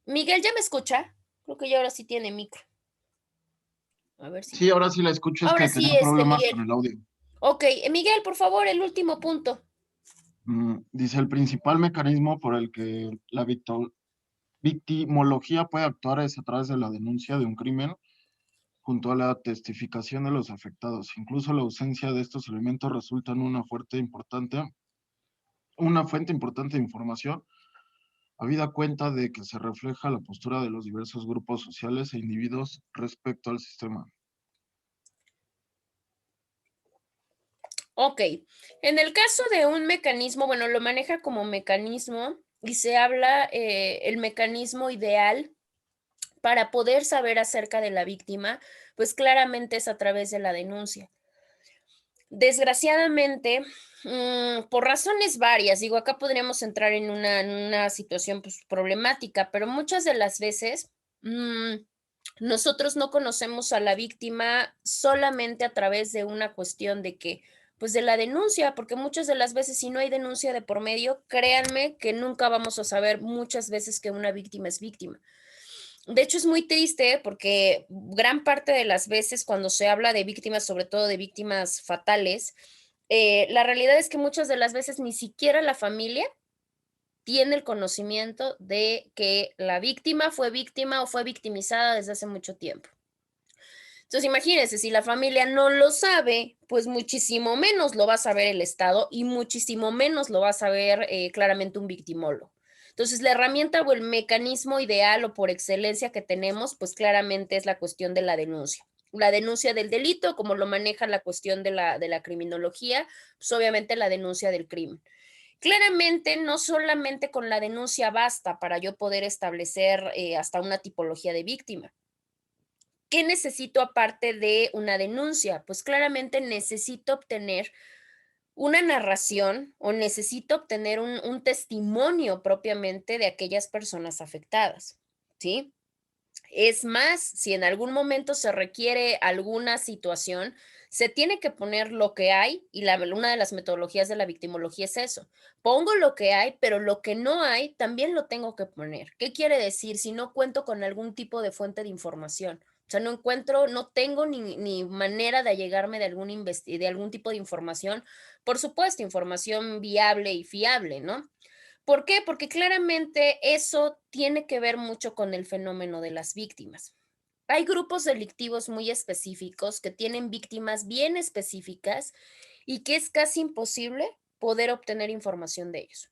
Miguel, ¿ya me escucha? Creo que ya ahora sí tiene micro. A ver si Sí, ya. ahora sí la escucho, es Ahora que sí, tenía problemas con Miguel. el audio. Ok, Miguel, por favor, el último punto. Dice, el principal mecanismo por el que la victimología puede actuar es a través de la denuncia de un crimen junto a la testificación de los afectados. Incluso la ausencia de estos elementos resulta en una fuente importante de información, habida cuenta de que se refleja la postura de los diversos grupos sociales e individuos respecto al sistema. Ok, en el caso de un mecanismo, bueno, lo maneja como mecanismo y se habla el mecanismo ideal para poder saber acerca de la víctima, pues claramente es a través de la denuncia. Desgraciadamente, por razones varias, digo, acá podríamos entrar en una situación pues, problemática, pero muchas de las veces nosotros no conocemos a la víctima solamente a través de una cuestión de que, pues de la denuncia, porque muchas de las veces si no hay denuncia de por medio, créanme que nunca vamos a saber muchas veces que una víctima es víctima. De hecho, es muy triste porque gran parte de las veces cuando se habla de víctimas, sobre todo de víctimas fatales, la realidad es que muchas de las veces ni siquiera la familia tiene el conocimiento de que la víctima fue víctima o fue victimizada desde hace mucho tiempo. Entonces, imagínense, si la familia no lo sabe, pues muchísimo menos lo va a saber el Estado y muchísimo menos lo va a saber claramente un victimólogo. Entonces, la herramienta o el mecanismo ideal o por excelencia que tenemos, pues claramente es la cuestión de la denuncia. La denuncia del delito, como lo maneja la cuestión de la criminología, pues obviamente la denuncia del crimen. Claramente, no solamente con la denuncia basta para yo poder establecer hasta una tipología de víctima. ¿Qué necesito aparte de una denuncia? Pues claramente necesito obtener una narración o necesito obtener un testimonio propiamente de aquellas personas afectadas, ¿sí? Es más, si en algún momento se requiere alguna situación, Se tiene que poner lo que hay y una de las metodologías de la victimología es eso. Pongo lo que hay, pero lo que no hay también lo tengo que poner. ¿Qué quiere decir? Si no cuento con algún tipo de fuente de información. O sea, no tengo ni manera de allegarme de algún tipo de información. Por supuesto, información viable y fiable, ¿no? ¿Por qué? Porque claramente eso tiene que ver mucho con el fenómeno de las víctimas. Hay grupos delictivos muy específicos que tienen víctimas bien específicas y que es casi imposible poder obtener información de ellos.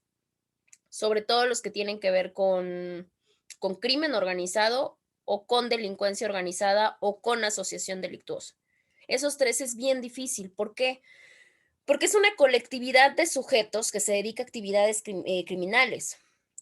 Sobre todo los que tienen que ver con crimen organizado o con delincuencia organizada o con asociación delictuosa. Esos tres es bien difícil. ¿Por qué? Porque es una colectividad de sujetos que se dedica a actividades criminales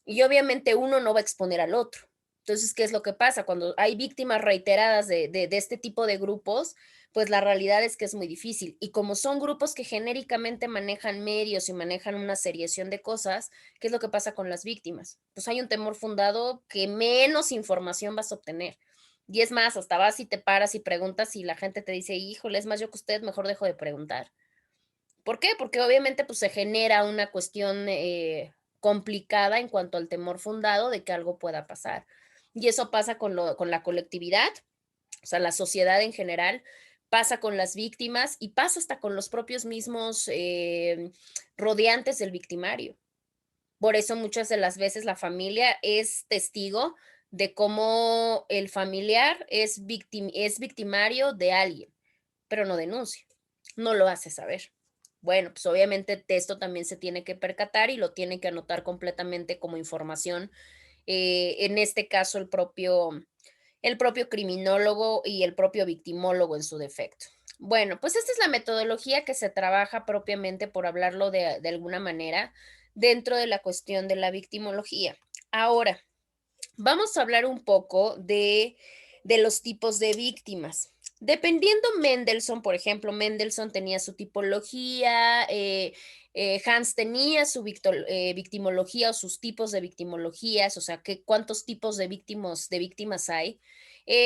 y obviamente uno no va a exponer al otro. Entonces, ¿qué es lo que pasa? Cuando hay víctimas reiteradas de este tipo de grupos, pues la realidad es que es muy difícil. Y como son grupos que genéricamente manejan medios y manejan una seriación de cosas, ¿qué es lo que pasa con las víctimas? Pues hay un temor fundado que menos información vas a obtener. Y es más, hasta vas y te paras y preguntas y la gente te dice, híjole, es más yo que usted, mejor dejo de preguntar. ¿Por qué? Porque obviamente pues se genera una cuestión complicada en cuanto al temor fundado de que algo pueda pasar. Y eso pasa con la colectividad, o sea, la sociedad en general, pasa con las víctimas y pasa hasta con los propios mismos rodeantes del victimario. Por eso muchas de las veces la familia es testigo de cómo el familiar es victimario de alguien, pero no denuncia, no lo hace saber. Bueno, pues obviamente de esto también se tiene que percatar y lo tiene que anotar completamente como información. En este caso, el propio criminólogo y el propio victimólogo en su defecto. Bueno, pues esta es la metodología que se trabaja propiamente, por hablarlo de alguna manera, dentro de la cuestión de la victimología. Ahora, vamos a hablar un poco de los tipos de víctimas. Dependiendo Mendelssohn, por ejemplo, Mendelssohn tenía su tipología, Hans tenía su victimología o sus tipos de victimologías, o sea, cuántos tipos de víctimas hay.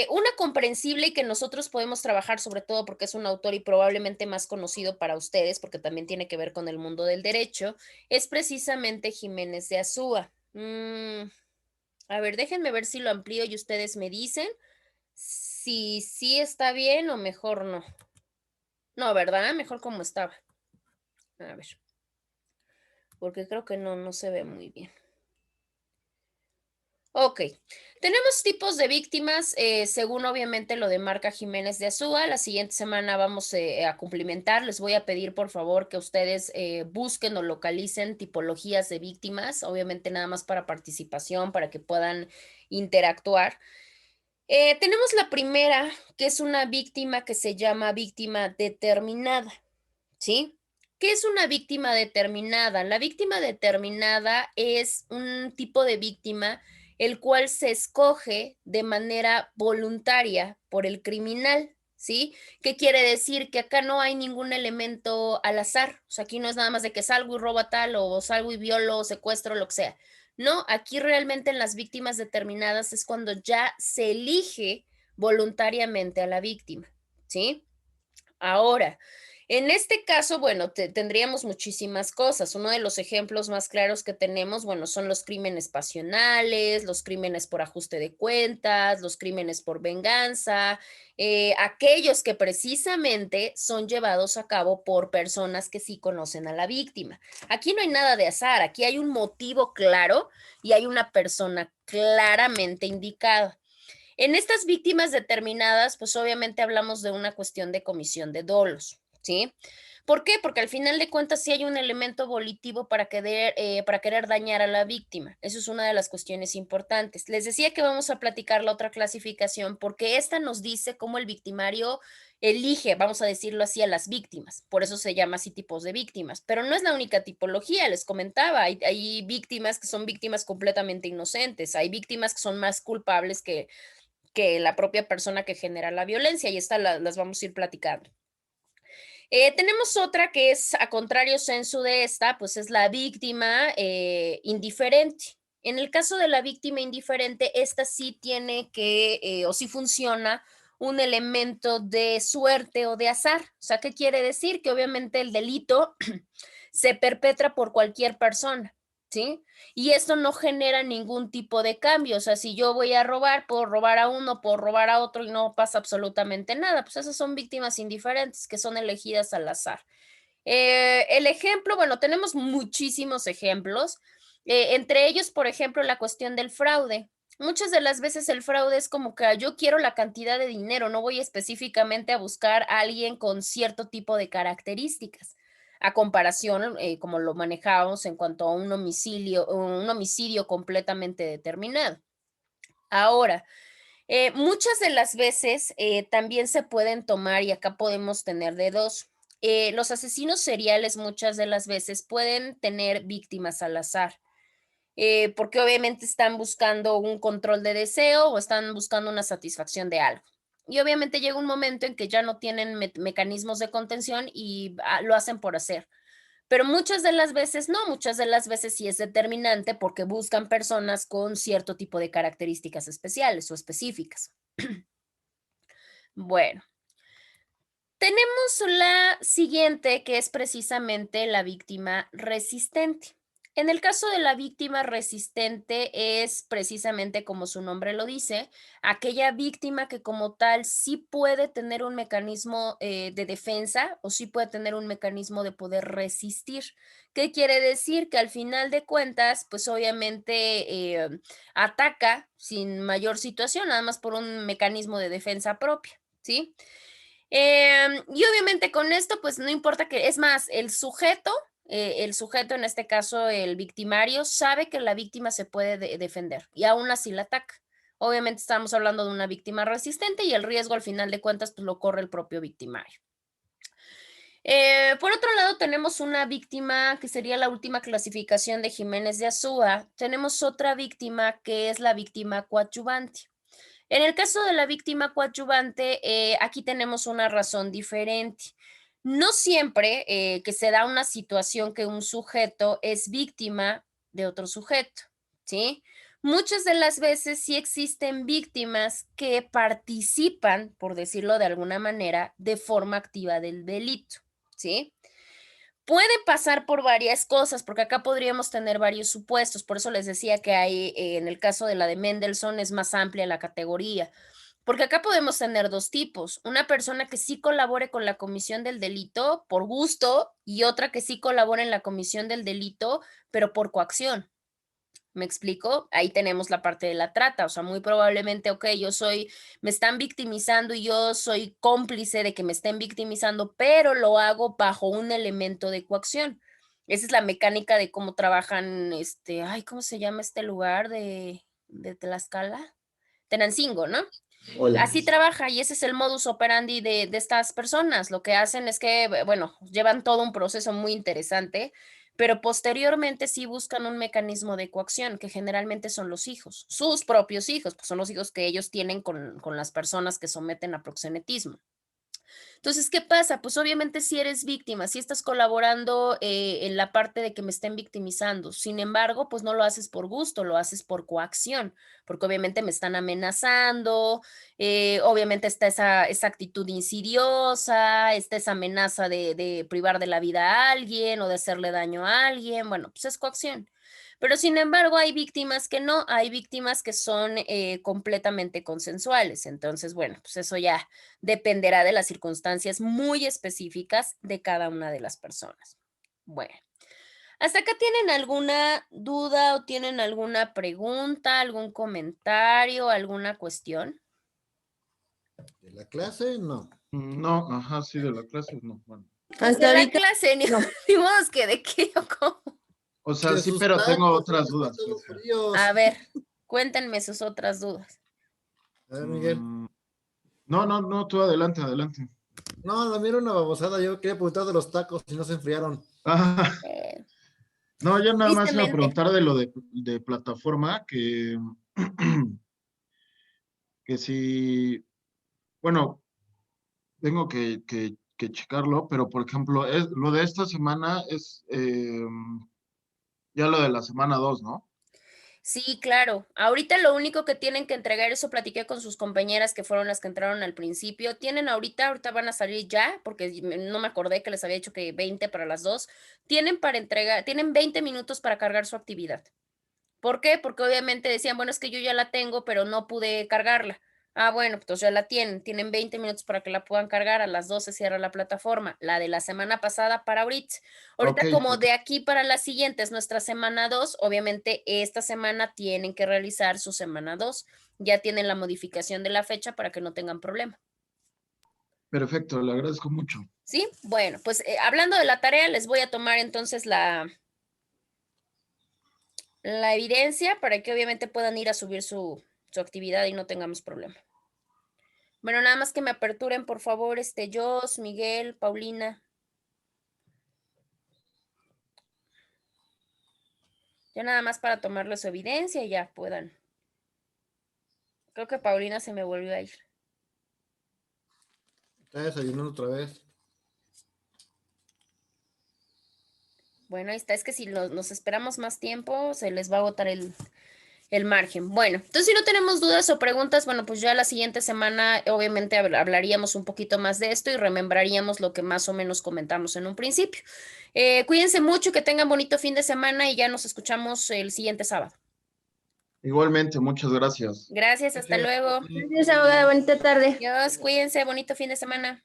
Una comprensible y que nosotros podemos trabajar, sobre todo porque es un autor y probablemente más conocido para ustedes, porque también tiene que ver con el mundo del derecho, es precisamente Jiménez de Azúa. A ver, déjenme ver si lo amplío y ustedes me dicen si sí está bien o mejor no. No, ¿verdad? Mejor como estaba. A ver. Porque creo que no se ve muy bien. Ok, tenemos tipos de víctimas, según obviamente lo de Marca Jiménez de Azúa. La siguiente semana vamos a cumplimentar. Les voy a pedir por favor que ustedes busquen o localicen tipologías de víctimas, obviamente nada más para participación, para que puedan interactuar. Tenemos la primera, que es una víctima que se llama víctima determinada, ¿sí? ¿Qué es una víctima determinada? La víctima determinada es un tipo de víctima el cual se escoge de manera voluntaria por el criminal, ¿sí? ¿Qué quiere decir? Que acá no hay ningún elemento al azar, o sea, aquí no es nada más de que salgo y robo a tal, o salgo y violo, o secuestro, lo que sea. No, aquí realmente en las víctimas determinadas es cuando ya se elige voluntariamente a la víctima, ¿sí? Ahora, en este caso, bueno, tendríamos muchísimas cosas. Uno de los ejemplos más claros que tenemos, bueno, son los crímenes pasionales, los crímenes por ajuste de cuentas, los crímenes por venganza, aquellos que precisamente son llevados a cabo por personas que sí conocen a la víctima. Aquí no hay nada de azar, aquí hay un motivo claro y hay una persona claramente indicada. En estas víctimas determinadas, pues obviamente hablamos de una cuestión de comisión de dolosos, ¿sí? ¿Por qué? Porque al final de cuentas sí hay un elemento volitivo para querer dañar a la víctima. Eso es una de las cuestiones importantes. Les decía que vamos a platicar la otra clasificación porque esta nos dice cómo el victimario elige, vamos a decirlo así, a las víctimas. Por eso se llama así tipos de víctimas. Pero no es la única tipología, les comentaba. Hay víctimas que son víctimas completamente inocentes. Hay víctimas que son más culpables que la propia persona que genera la violencia y estas las vamos a ir platicando. Tenemos otra que es a contrario sensu de esta, pues es la víctima indiferente. En el caso de la víctima indiferente, esta sí tiene que, o sí funciona un elemento de suerte o de azar. O sea, ¿qué quiere decir? Que obviamente el delito se perpetra por cualquier persona, ¿sí? Y esto no genera ningún tipo de cambio. O sea, si yo voy a robar, puedo robar a uno, puedo robar a otro y no pasa absolutamente nada. Pues esas son víctimas indiferentes que son elegidas al azar. El ejemplo, bueno, tenemos muchísimos ejemplos. Entre ellos, por ejemplo, la cuestión del fraude. Muchas de las veces el fraude es como que yo quiero la cantidad de dinero, no voy específicamente a buscar a alguien con cierto tipo de características, a comparación, como lo manejamos en cuanto a un homicidio completamente determinado. Ahora, muchas de las veces también se pueden tomar, y acá podemos tener de dos. Los asesinos seriales muchas de las veces pueden tener víctimas al azar, porque obviamente están buscando un control de deseo o están buscando una satisfacción de algo. Y obviamente llega un momento en que ya no tienen mecanismos de contención y lo hacen por hacer. Pero muchas de las veces no, muchas de las veces sí es determinante porque buscan personas con cierto tipo de características especiales o específicas. Bueno, tenemos la siguiente, que es precisamente la víctima resistente. En el caso de la víctima resistente es precisamente como su nombre lo dice, aquella víctima que como tal sí puede tener un mecanismo de defensa o sí puede tener un mecanismo de poder resistir. ¿Qué quiere decir? Que al final de cuentas, pues obviamente ataca sin mayor situación, nada más por un mecanismo de defensa propia, ¿sí? Y obviamente con esto, pues no importa que, es más, el sujeto, en este caso el victimario, sabe que la víctima se puede defender y aún así la ataca. Obviamente estamos hablando de una víctima resistente y el riesgo al final de cuentas pues lo corre el propio victimario. Por otro lado, tenemos una víctima que sería la última clasificación de Jiménez de Azúa. Tenemos otra víctima que es la víctima coadyuvante. En el caso de la víctima coadyuvante, aquí tenemos una razón diferente. No siempre que se da una situación que un sujeto es víctima de otro sujeto, ¿sí? Muchas de las veces sí existen víctimas que participan, por decirlo de alguna manera, de forma activa del delito, ¿sí? Puede pasar por varias cosas, porque acá podríamos tener varios supuestos, por eso les decía que hay, en el caso de la de Mendelssohn es más amplia la categoría, porque acá podemos tener dos tipos, una persona que sí colabore con la comisión del delito por gusto y otra que sí colabore en la comisión del delito, pero por coacción. ¿Me explico? Ahí tenemos la parte de la trata, o sea, muy probablemente, ok, me están victimizando y yo soy cómplice de que me estén victimizando, pero lo hago bajo un elemento de coacción. Esa es la mecánica de cómo trabajan, ¿cómo se llama este lugar de Tlaxcala? Tenancingo, ¿no? Hola. Así trabaja y ese es el modus operandi de estas personas. Lo que hacen es que, bueno, llevan todo un proceso muy interesante, pero posteriormente sí buscan un mecanismo de coacción, que generalmente son los hijos, sus propios hijos, pues son los hijos que ellos tienen con las personas que someten a proxenetismo. Entonces, ¿qué pasa? Pues obviamente si eres víctima, si estás colaborando en la parte de que me estén victimizando, sin embargo, pues no lo haces por gusto, lo haces por coacción, porque obviamente me están amenazando, obviamente está esa actitud insidiosa, está esa amenaza de privar de la vida a alguien o de hacerle daño a alguien, bueno, pues es coacción. Pero sin embargo, hay víctimas que no, hay víctimas que son completamente consensuales. Entonces, bueno, pues eso ya dependerá de las circunstancias muy específicas de cada una de las personas. Bueno, ¿hasta acá tienen alguna duda o tienen alguna pregunta, algún comentario, alguna cuestión? ¿De la clase? No. No, ajá, sí, de la clase, no. Bueno. Hasta De la ahorita clase, ni, no. ni modo que de qué o cómo. O sea, De sí, sus pero tengo tacos, otras están dudas. todos O sea, fríos. A ver, cuéntenme sus otras dudas. A ver, Miguel. No, tú adelante, adelante. No, la mira una babosada. Yo quería preguntar de los tacos si no se enfriaron. Ah, Eh, no, yo nada más iba a tristemente. preguntar de lo de plataforma, que si, bueno, tengo que checarlo, pero por ejemplo, lo de esta semana es ya lo de la semana 2, ¿no? Sí, claro. Ahorita lo único que tienen que entregar, eso platiqué con sus compañeras que fueron las que entraron al principio, tienen ahorita van a salir ya, porque no me acordé que les había dicho que 20 para las 2, tienen para entregar, tienen 20 minutos para cargar su actividad. ¿Por qué? Porque obviamente decían, bueno, es que yo ya la tengo, pero no pude cargarla. Ah, bueno, pues ya la tienen 20 minutos para que la puedan cargar, a las 12 cierra la plataforma, la de la semana pasada para ahorita. Ahorita Ok, como de aquí para la siguiente es nuestra semana 2, obviamente esta semana tienen que realizar su semana 2, ya tienen la modificación de la fecha para que no tengan problema. perfecto, le agradezco mucho. ¿Sí? Bueno, pues hablando de la tarea, les voy a tomar entonces la evidencia para que obviamente puedan ir a subir su actividad y no tengamos problema. Bueno, nada más que me aperturen, por favor, Jos, Miguel, Paulina. Ya nada más para tomarle su evidencia y ya puedan. Creo que Paulina se me volvió a ir. Está desayunando otra vez. Bueno, ahí está. Es que si nos esperamos más tiempo, se les va a agotar el margen. Bueno, entonces si no tenemos dudas o preguntas, bueno, pues ya la siguiente semana obviamente hablaríamos un poquito más de esto y remembraríamos lo que más o menos comentamos en un principio. Cuídense mucho, que tengan bonito fin de semana y ya nos escuchamos el siguiente sábado. Igualmente, muchas gracias. Gracias, hasta luego. Gracias, abogada. Bonita tarde. Adiós, cuídense, bonito fin de semana.